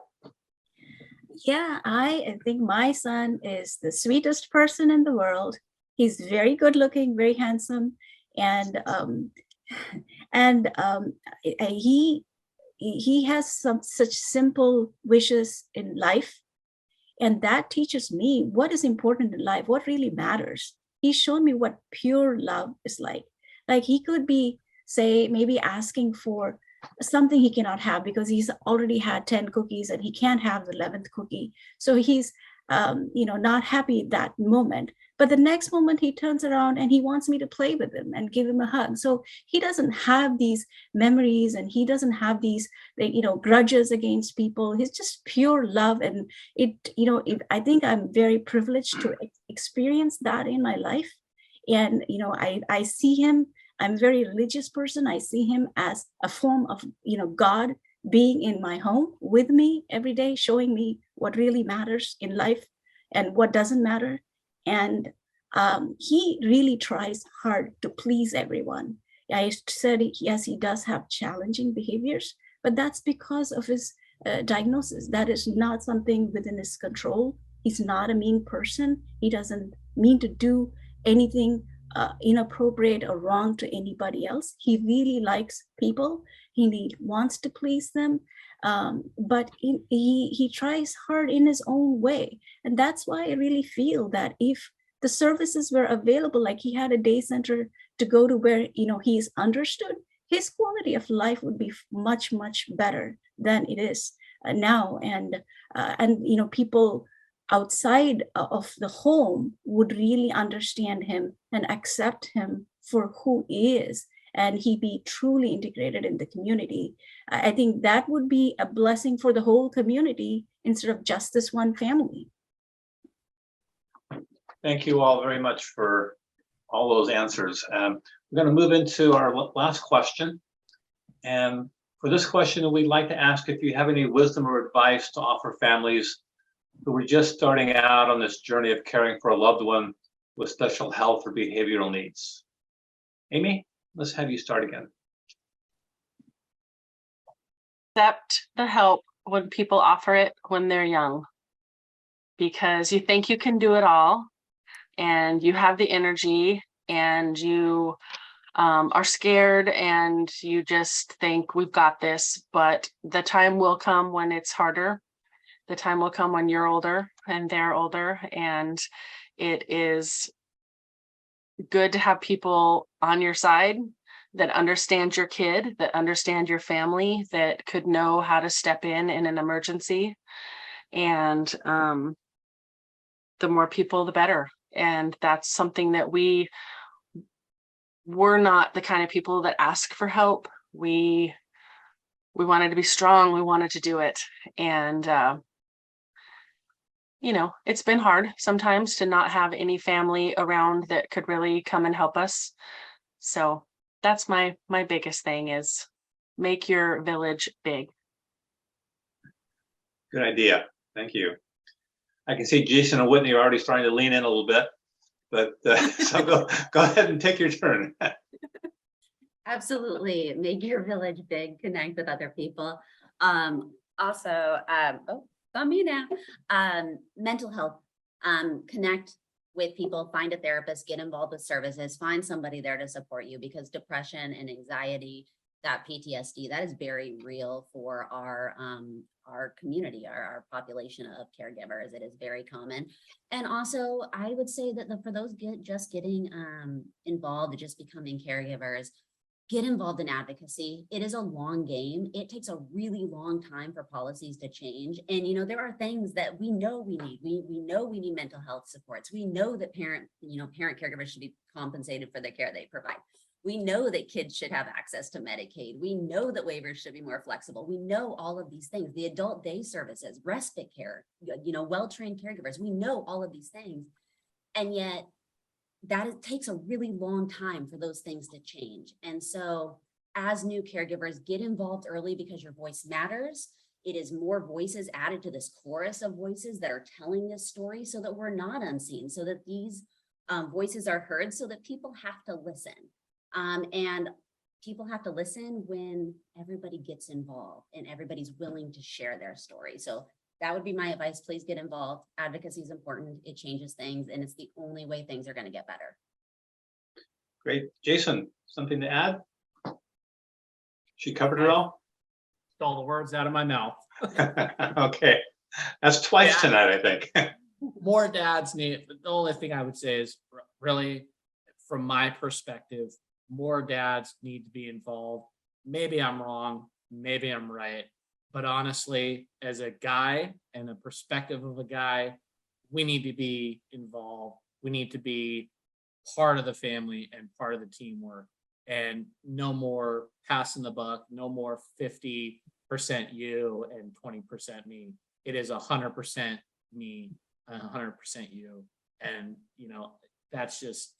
Yeah, I think my son is the sweetest person in the world. He's very good looking, very handsome, and he has some such simple wishes in life, and that teaches me what is important in life, what really matters. He's shown me what pure love is like. Like he could be, say, maybe asking for something he cannot have because he's already had 10 cookies and he can't have the 11th cookie. So he's not happy at that moment. But the next moment he turns around and he wants me to play with him and give him a hug. So he doesn't have these memories and he doesn't have these, grudges against people. He's just pure love. And I think I'm very privileged to experience that in my life. And, I see him, I'm a very religious person. I see him as a form of, God being in my home with me every day, showing me what really matters in life and what doesn't matter. And he really tries hard to please everyone. I said, yes, he does have challenging behaviors, but that's because of his diagnosis. That is not something within his control. He's not a mean person. He doesn't mean to do anything inappropriate or wrong to anybody else. He really likes people. He wants to please them. But he tries hard in his own way. And that's why I really feel that if the services were available, like he had a day center to go to where, he is understood, his quality of life would be much, much better than it is now. And people outside of the home would really understand him and accept him for who he is, and he be truly integrated in the community. I think that would be a blessing for the whole community instead of just this one family. Thank you all very much for all those answers. We're going to move into our last question. And for this question, we'd like to ask if you have any wisdom or advice to offer families who are just starting out on this journey of caring for a loved one with special health or behavioral needs. Amy, let's have you start again. Accept the help when people offer it when they're young, because you think you can do it all and you have the energy and you are scared and you just think we've got this, but the time will come when it's harder. The time will come when you're older and they're older, and it is good to have people on your side that understand your kid, that understand your family, that could know how to step in an emergency. And the more people, the better. And that's something that we're not the kind of people that ask for help. We wanted to be strong. We wanted to do it. And it's been hard sometimes to not have any family around that could really come and help us. So that's my biggest thing, is make your village big. Good idea. Thank you. I can see Jason and Whitney are already starting to lean in a little bit, but so go ahead and take your turn. Absolutely. Make your village big, connect with other people. Also, on me now. Mental health Connect with people, find a therapist, get involved with services, find somebody there to support you, because depression and anxiety, that PTSD, that is very real for our community, our population of caregivers. It is very common. And also, I would say that for those just getting involved, just becoming caregivers, get involved in advocacy. It is a long game. It takes a really long time for policies to change. And, you know, there are things that we know we need. We know we need mental health supports. We know that parent caregivers should be compensated for the care they provide. We know that kids should have access to Medicaid. We know that waivers should be more flexible. We know all of these things, the adult day services, respite care, well-trained caregivers. We know all of these things. And yet takes a really long time for those things to change. And so as new caregivers, get involved early, because your voice matters. It is more voices added to this chorus of voices that are telling this story, so that we're not unseen, so that these voices are heard, so that people have to listen. And people have to listen when everybody gets involved and everybody's willing to share their story. So that would be my advice. Please get involved. Advocacy is important. It changes things, and it's the only way things are going to get better. Great. Jason, something to add? She covered it all? Stole the words out of my mouth. Okay. That's twice tonight, I think. More dads need, the only thing I would say is, really, from my perspective, more dads need to be involved. Maybe I'm wrong, maybe I'm right. But honestly, as a guy and a perspective of a guy, we need to be involved. We need to be part of the family and part of the teamwork. And no more passing the buck, no more 50% you and 20% me. It is 100% me and 100% you. And, that's just,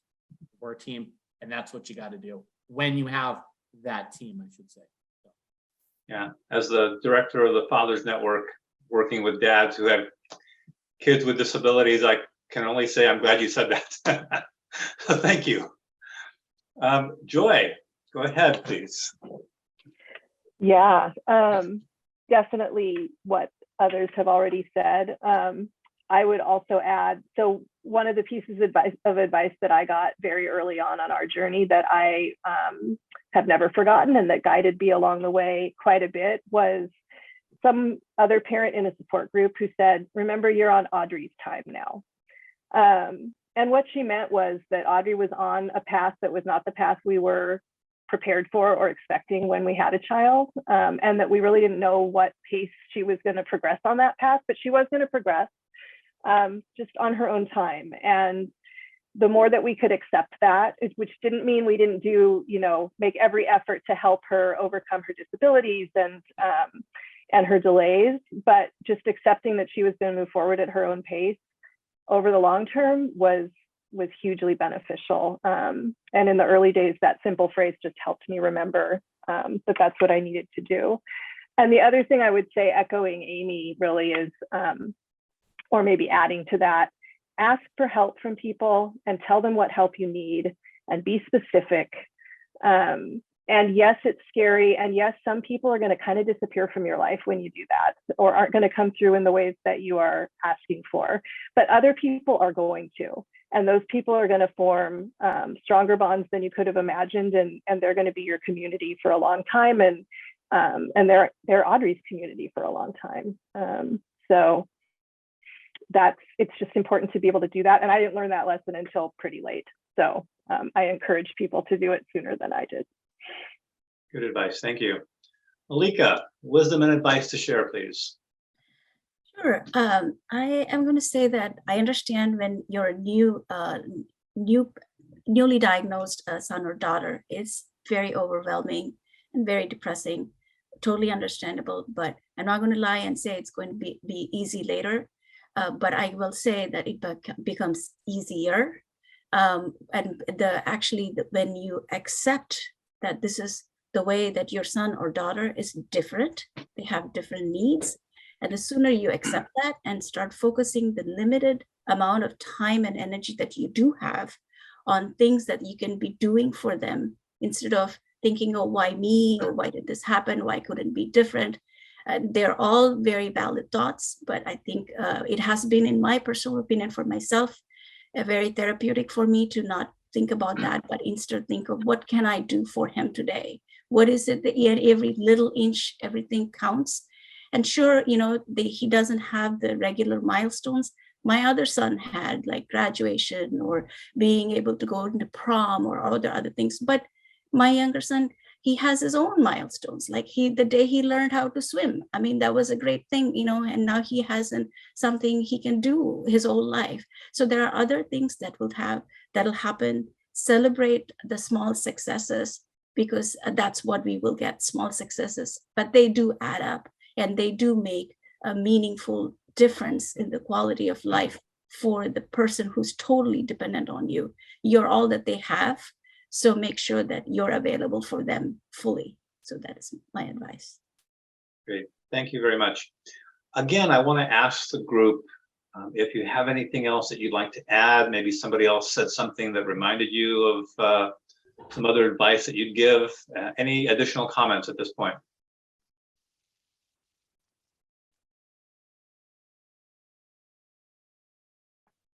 we're a team, and that's what you got to do when you have that team, I should say. Yeah, as the director of the Fathers Network, working with dads who have kids with disabilities, I can only say I'm glad you said that. Thank you. Joy, go ahead, please. Yeah, definitely what others have already said. I would also add, so one of the pieces of advice that I got very early on our journey that I have never forgotten and that guided me along the way quite a bit was some other parent in a support group who said, remember, you're on Audrey's time now. And what she meant was that Audrey was on a path that was not the path we were prepared for or expecting when we had a child, and that we really didn't know what pace she was going to progress on that path, but she was going to progress just on her own time. And the more that we could accept that, which didn't mean we didn't make every effort to help her overcome her disabilities and her delays, but just accepting that she was going to move forward at her own pace over the long term was hugely beneficial. And in the early days, that simple phrase just helped me remember that that's what I needed to do. And the other thing I would say, echoing Amy, really is, or maybe adding to that, ask for help from people and tell them what help you need and be specific. And yes, it's scary. And yes, some people are going to kind of disappear from your life when you do that, or aren't going to come through in the ways that you are asking for. But other people are going to. And those people are going to form stronger bonds than you could have imagined. And they're going to be your community for a long time. And they're Audrey's community for a long time. So it's just important to be able to do that. And I didn't learn that lesson until pretty late. So I encourage people to do it sooner than I did. Good advice. Thank you. Malika, wisdom and advice to share, please. Sure. I am going to say that I understand when you're a newly diagnosed son or daughter, it's very overwhelming and very depressing. Totally understandable, but I'm not going to lie and say it's going to be easy later. But I will say that it becomes easier. And when you accept that this is the way that your son or daughter is different, they have different needs. And the sooner you accept that and start focusing the limited amount of time and energy that you do have on things that you can be doing for them, instead of thinking, oh, why me? Or why did this happen? Why couldn't it be different? They're all very valid thoughts, but I think it has been, in my personal opinion, for myself, very therapeutic for me to not think about that, but instead think of what can I do for him today? What is it that every little inch, everything counts. And sure, he doesn't have the regular milestones my other son had, like graduation or being able to go into prom or other things. But my younger son, he has his own milestones. Like the day he learned how to swim. I mean, that was a great thing, and now he has something he can do his whole life. So there are other things that'll happen. Celebrate the small successes, because that's what we will get, small successes, but they do add up and they do make a meaningful difference in the quality of life for the person who's totally dependent on you. You're all that they have. So make sure that you're available for them fully. So that is my advice. Great. Thank you very much. Again, I want to ask the group if you have anything else that you'd like to add. Maybe somebody else said something that reminded you of some other advice that you'd give. Any additional comments at this point?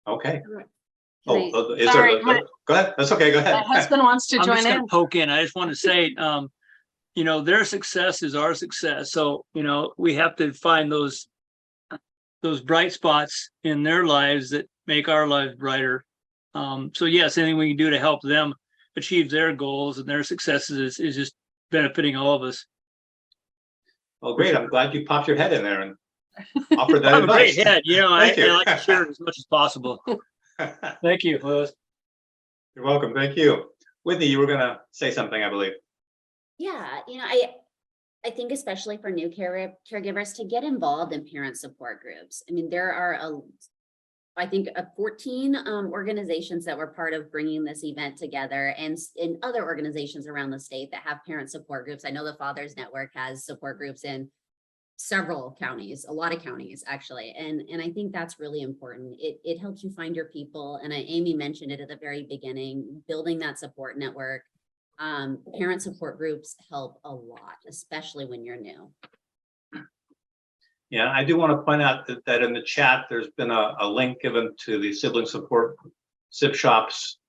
Can Okay. I- Is Sorry, there? Go ahead. That's okay. Go ahead. My husband wants to I'm join just going in. to poke in. I just want to say, their success is our success. So, we have to find those bright spots in their lives that make our lives brighter. So yes, anything we can do to help them achieve their goals and their successes is just benefiting all of us. Well, great. I'm glad you popped your head in there and offered that I have a advice. great head. I Thank you. like to share it as much as possible. Thank you, Louis. You're welcome. Thank you. Whitney, you were going to say something, I believe. Yeah, I think especially for new caregivers to get involved in parent support groups. I mean, there are I think 14 organizations that were part of bringing this event together, and in other organizations around the state that have parent support groups. I know the Fathers Network has support groups in several counties, a lot of counties actually. And I think that's really important. It helps you find your people. And Amy mentioned it at the very beginning, building that support network. Parent support groups help a lot, especially when you're new. Yeah, I do want to point out that in the chat, there's been a link given to the sibling support SIP shops.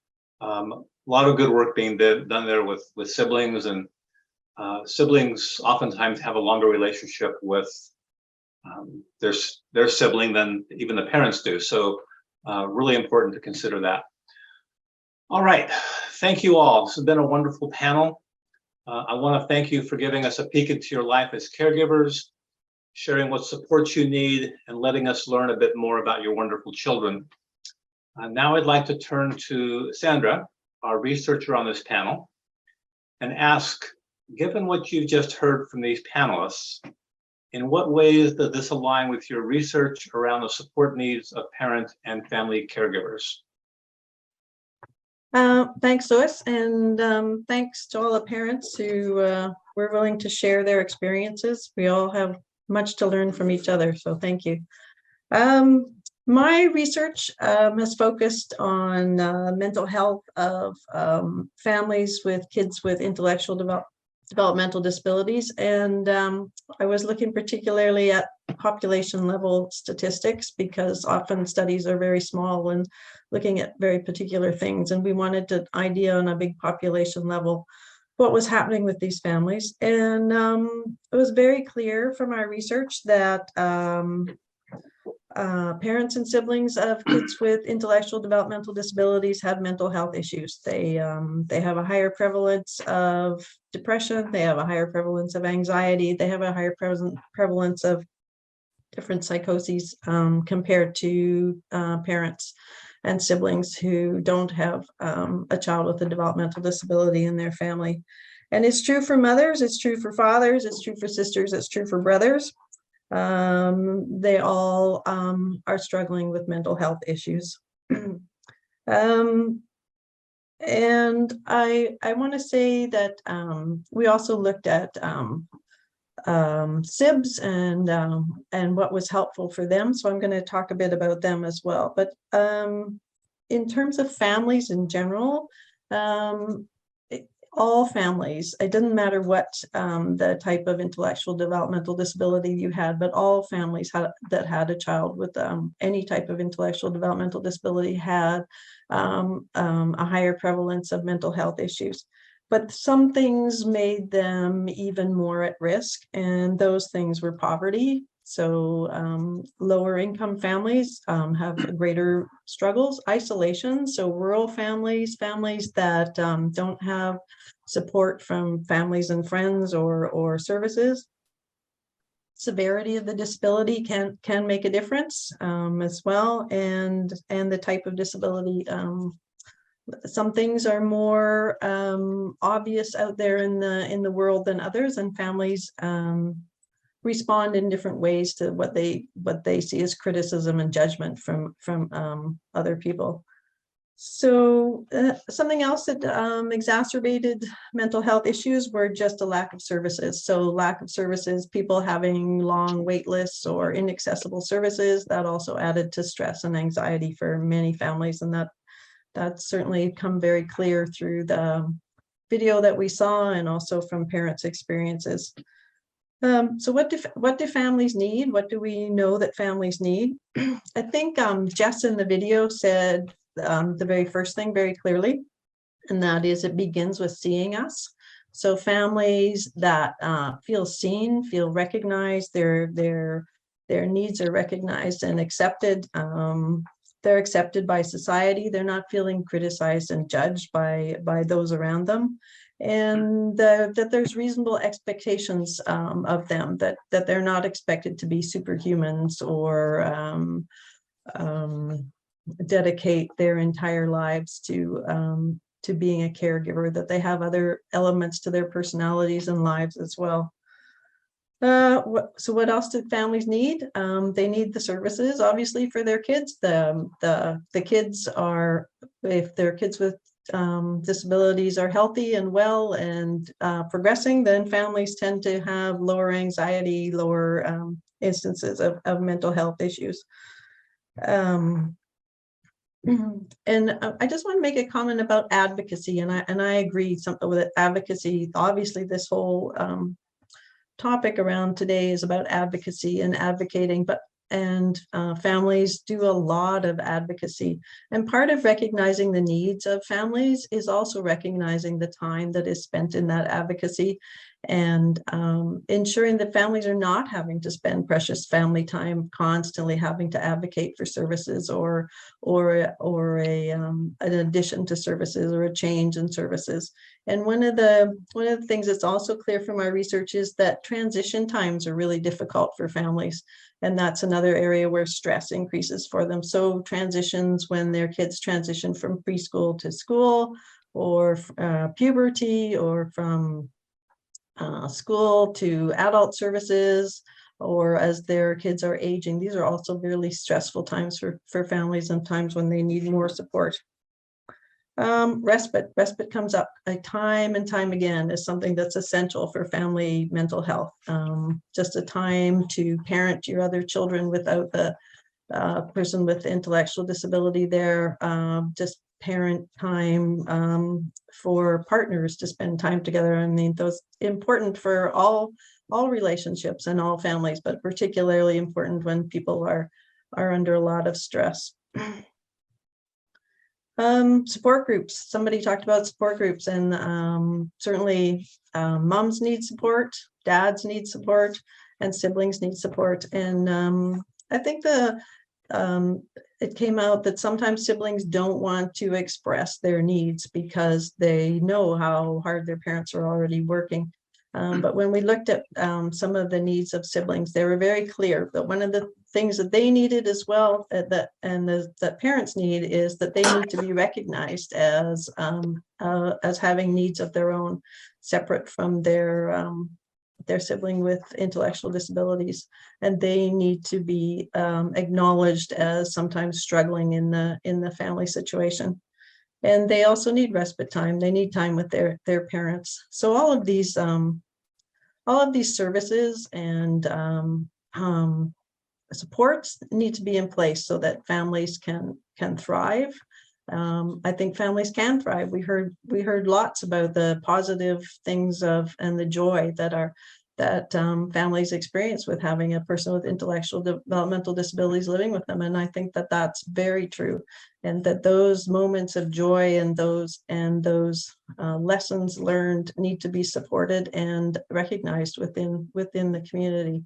A lot of good work being done there with siblings, and siblings oftentimes have a longer relationship with their sibling than even the parents do. So really important to consider that. All right, thank you all. This has been a wonderful panel. I want to thank you for giving us a peek into your life as caregivers, sharing what support you need, and letting us learn a bit more about your wonderful children. Now I'd like to turn to Sandra, our researcher on this panel, and ask, given what you've just heard from these panelists, in what ways does this align with your research around the support needs of parent and family caregivers? Thanks, Louis, and thanks to all the parents who were willing to share their experiences. We all have much to learn from each other, so thank you. My research has focused on mental health of families with kids with intellectual developmental disabilities, and I was looking particularly at population level statistics, because often studies are very small and looking at very particular things, and we wanted an idea on a big population level what was happening with these families. And it was very clear from our research that parents and siblings of kids with intellectual developmental disabilities have mental health issues. They have a higher prevalence of depression, they have a higher prevalence of anxiety, they have a higher prevalence of different psychoses compared to parents and siblings who don't have a child with a developmental disability in their family. And it's true for mothers, it's true for fathers, it's true for sisters, it's true for brothers. They all are struggling with mental health issues. And I want to say that we also looked at SIBs and what was helpful for them. So I'm going to talk a bit about them as well. But in terms of families in general, all families, it doesn't matter what the type of intellectual developmental disability you had, but all families that had a child with any type of intellectual developmental disability had a higher prevalence of mental health issues. But some things made them even more at risk, and those things were poverty. So lower income families have greater struggles, isolation. So rural families, families that don't have support from families and friends or services. Severity of the disability can make a difference as well, and the type of disability. Some things are more obvious out there in the world than others, and families respond in different ways to what they see as criticism and judgment from other people. So something else that exacerbated mental health issues were just a lack of services. So lack of services, people having long wait lists or inaccessible services, that also added to stress and anxiety for many families, and that's certainly come very clear through the video that we saw and also from parents' experiences. So what do families need? What do we know that families need? I think Jess in the video said the very first thing very clearly, and that is it begins with seeing us. So families that feel seen, feel recognized, their needs are recognized and accepted. They're accepted by society. They're not feeling criticized and judged by those around them, and that there's reasonable expectations of them, that they're not expected to be superhumans or dedicate their entire lives to being a caregiver, that they have other elements to their personalities and lives as well. So what else do families need? They need the services, obviously, for their kids. The kids are, if their kids with disabilities are healthy and well and progressing, then families tend to have lower anxiety, lower instances of mental health issues. And I just want to make a comment about advocacy, and I agree something with advocacy. Obviously, this whole topic around today is about advocacy and advocating, and families do a lot of advocacy. And part of recognizing the needs of families is also recognizing the time that is spent in that advocacy, and ensuring that families are not having to spend precious family time constantly having to advocate for services or an addition to services or a change in services. And one of the things that's also clear from our research is that transition times are really difficult for families. And that's another area where stress increases for them. So transitions, when their kids transition from preschool to school, or puberty, or from school to adult services, or as their kids are aging, these are also really stressful times for families, and times when they need more support. Respite comes up time and time again as something that's essential for family mental health. Just a time to parent your other children without the person with intellectual disability there. Just parent time for partners to spend time together. I mean, those important for all relationships and all families, but particularly important when people are under a lot of stress. Support groups. Somebody talked about support groups, and certainly moms need support, dads need support, and siblings need support. And I think it came out that sometimes siblings don't want to express their needs because they know how hard their parents are already working. But when we looked at some of the needs of siblings, they were very clear that one of the things that they needed as well, that parents need, is that they need to be recognized as having needs of their own, separate from their sibling with intellectual disabilities, and they need to be acknowledged as sometimes struggling in the family situation. And they also need respite time. They need time with their parents. So all of these services and supports need to be in place so that families can thrive. I think families can thrive. We heard lots about the positive things of and the joy that families experience with having a person with intellectual developmental disabilities living with them. And I think that that's very true, and that those moments of joy and those lessons learned need to be supported and recognized within the community.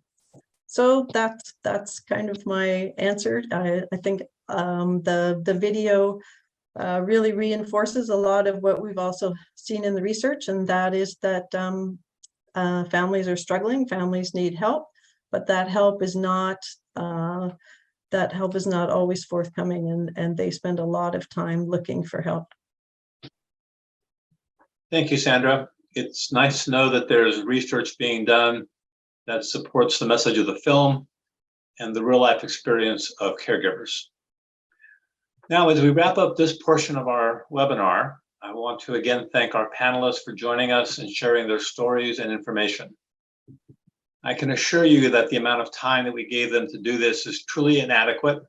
So that's kind of my answer. I think the video really reinforces a lot of what we've also seen in the research, and that is that families are struggling, families need help, but that help is not always forthcoming, and they spend a lot of time looking for help. Thank you, Sandra. It's nice to know that there's research being done that supports the message of the film and the real life experience of caregivers. Now, as we wrap up this portion of our webinar, I want to again thank our panelists for joining us and sharing their stories and information. I can assure you that the amount of time that we gave them to do this is truly inadequate,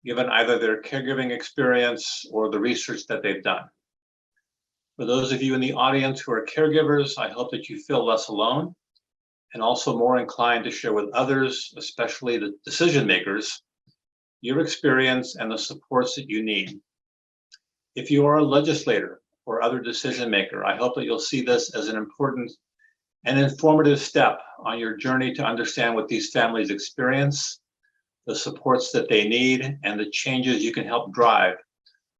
given either their caregiving experience or the research that they've done. For those of you in the audience who are caregivers, I hope that you feel less alone and also more inclined to share with others, especially the decision makers, your experience and the supports that you need. If you are a legislator or other decision maker, I hope that you'll see this as an important and informative step on your journey to understand what these families experience, the supports that they need, and the changes you can help drive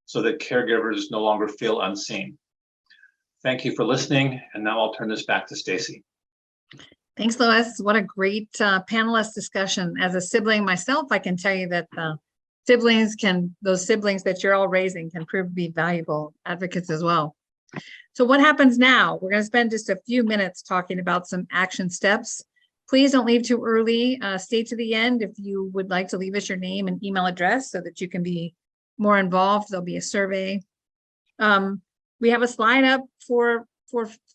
so that caregivers no longer feel unseen. Thank you for listening, and now I'll turn this back to Stacy. Thanks, Lois. What a great panelist discussion. As a sibling myself, I can tell you that those siblings that you're all raising can prove to be valuable advocates as well. So what happens now? We're going to spend just a few minutes talking about some action steps. Please don't leave too early. Stay to the end if you would like to leave us your name and email address so that you can be more involved. There'll be a survey. We have a slide up for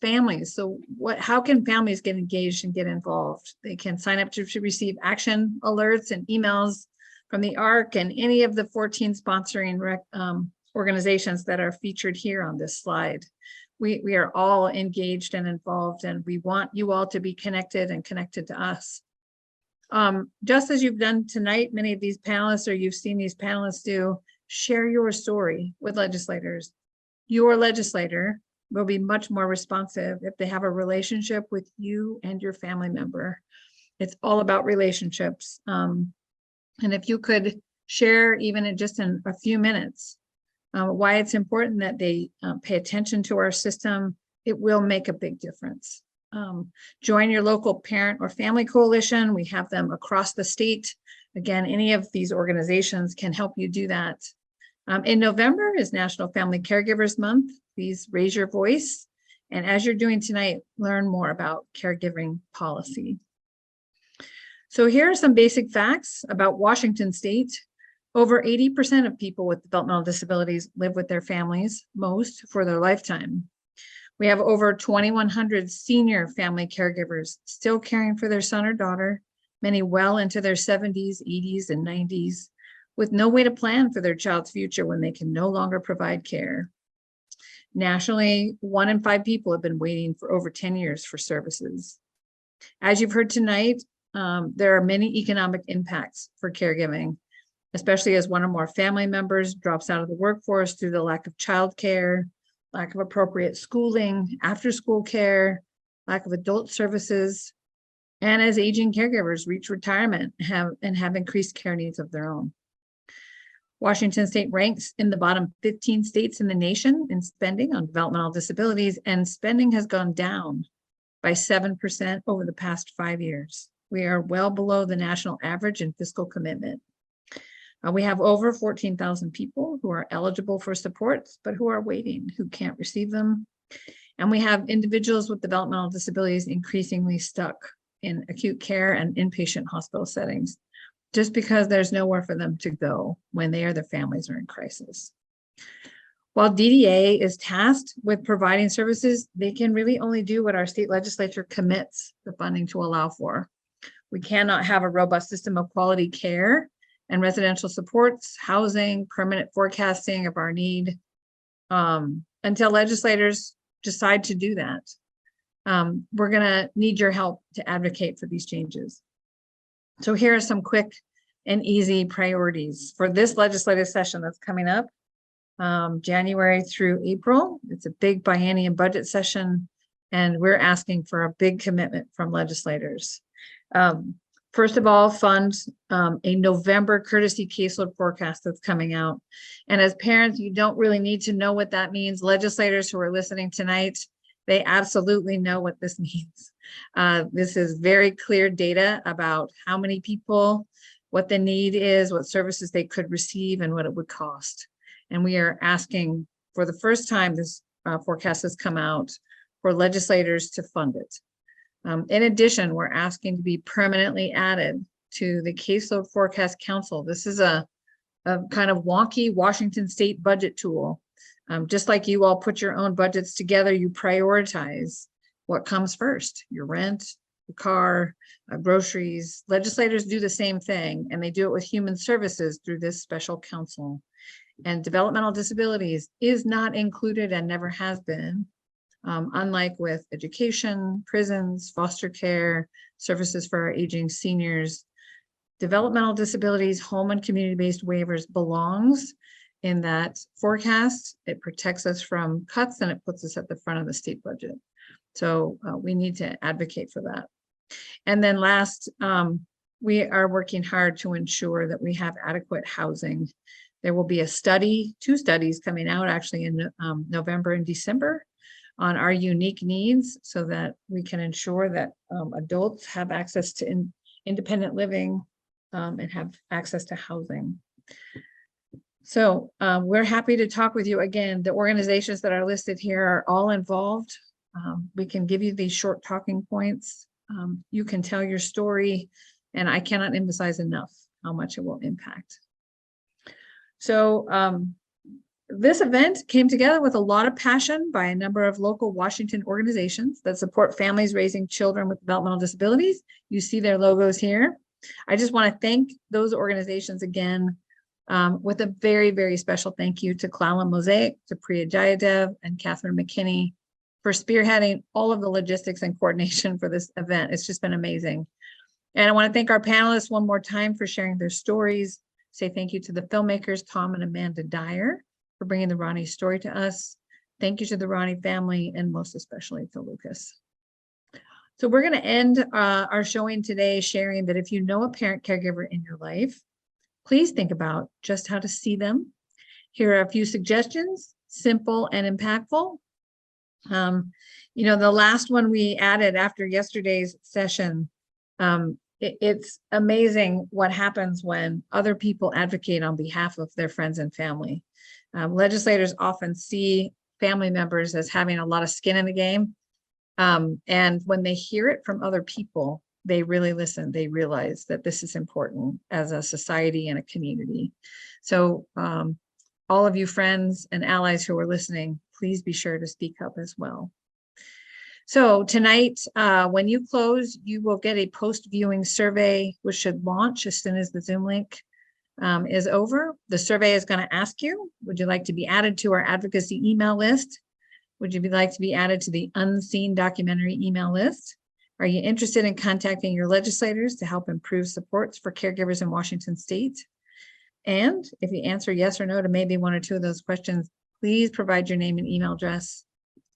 families. So how can families get engaged and get involved? They can sign up to receive action alerts and emails from the ARC and any of the 14 sponsoring organizations that are featured here on this slide. We are all engaged and involved, and we want you all to be connected and connected to us. Just as you've done tonight, many of these panelists, or you've seen these panelists do, share your story with legislators. Your legislator will be much more responsive if they have a relationship with you and your family member. It's all about relationships. And if you could share even in just in a few minutes why it's important that they pay attention to our system, it will make a big difference. Join your local parent or family coalition. We have them across the state. Again, any of these organizations can help you do that. In November is National Family Caregivers Month. Please raise your voice. And as you're doing tonight, learn more about caregiving policy. So here are some basic facts about Washington State. Over 80% of people with developmental disabilities live with their families, most for their lifetime. We have over 2,100 senior family caregivers still caring for their son or daughter, many well into their 70s, 80s, and 90s, with no way to plan for their child's future when they can no longer provide care. Nationally, 1 in 5 people have been waiting for over 10 years for services. As you've heard tonight, there are many economic impacts for caregiving, especially as one or more family members drops out of the workforce due to the lack of childcare, lack of appropriate schooling, after-school care, lack of adult services, and as aging caregivers reach retirement and have increased care needs of their own. Washington State ranks in the bottom 15 states in the nation in spending on developmental disabilities, and spending has gone down by 7% over the past 5 years. We are well below the national average in fiscal commitment. We have over 14,000 people who are eligible for supports, but who are waiting, who can't receive them. And we have individuals with developmental disabilities increasingly stuck in acute care and inpatient hospital settings, just because there's nowhere for them to go when they or their families are in crisis. While DDA is tasked with providing services, they can really only do what our state legislature commits the funding to allow for. We cannot have a robust system of quality care and residential supports, housing, permanent forecasting of our need, until legislators decide to do that. We're gonna need your help to advocate for these changes. So here are some quick and easy priorities for this legislative session that's coming up, January through April. It's a big biennium budget session, and we're asking for a big commitment from legislators. First of all, fund a November courtesy caseload forecast that's coming out. And as parents, you don't really need to know what that means. Legislators who are listening tonight, they absolutely know what this means. This is very clear data about how many people, what the need is, what services they could receive, and what it would cost. And we are asking for the first time this forecast has come out for legislators to fund it. In addition, we're asking to be permanently added to the Caseload Forecast Council. This is a kind of wonky Washington state budget tool. Just like you all put your own budgets together, you prioritize what comes first, your rent, your car, groceries. Legislators do the same thing, and they do it with human services through this special council. And developmental disabilities is not included and never has been. Unlike with education, prisons, foster care, services for our aging seniors, developmental disabilities, home and community-based waivers belongs in that forecast. It protects us from cuts and it puts us at the front of the state budget. So we need to advocate for that. And then last, we are working hard to ensure that we have adequate housing. There will be a study, 2 studies coming out actually in November and December on our unique needs so that we can ensure that adults have access to independent living and have access to housing. So we're happy to talk with you again. The organizations that are listed here are all involved. We can give you these short talking points. You can tell your story, and I cannot emphasize enough how much it will impact. So this event came together with a lot of passion by a number of local Washington organizations that support families raising children with developmental disabilities. You see their logos here. I just want to thank those organizations again with a very, very special thank you to Clallam, Mosaic, to Priya Jayadev and Catherine McKinney for spearheading all of the logistics and coordination for this event. It's just been amazing. And I want to thank our panelists one more time for sharing their stories. Say thank you to the filmmakers, Tom and Amanda Dyer, for bringing the Ronnie story to us. Thank you to the Ronnie family, and most especially to Lucas. So we're going to end our showing today sharing that if you know a parent caregiver in your life, please think about just how to see them. Here are a few suggestions, simple and impactful. You know, the last one we added after yesterday's session, it's amazing what happens when other people advocate on behalf of their friends and family. Legislators often see family members as having a lot of skin in the game. And when they hear it from other people, they really listen. They realize that this is important as a society and a community. So all of you friends and allies who are listening, please be sure to speak up as well. So tonight, when you close, you will get a post-viewing survey, which should launch as soon as the Zoom link is over. The survey is going to ask you, would you like to be added to our advocacy email list? Would you like to be added to the unseen documentary email list? Are you interested in contacting your legislators to help improve supports for caregivers in Washington state? And if you answer yes or no to maybe one or two of those questions, please provide your name and email address,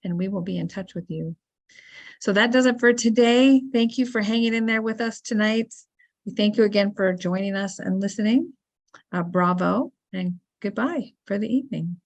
and we will be in touch with you. So that does it for today. Thank you for hanging in there with us tonight. We thank you again for joining us and listening. Bravo and goodbye for the evening.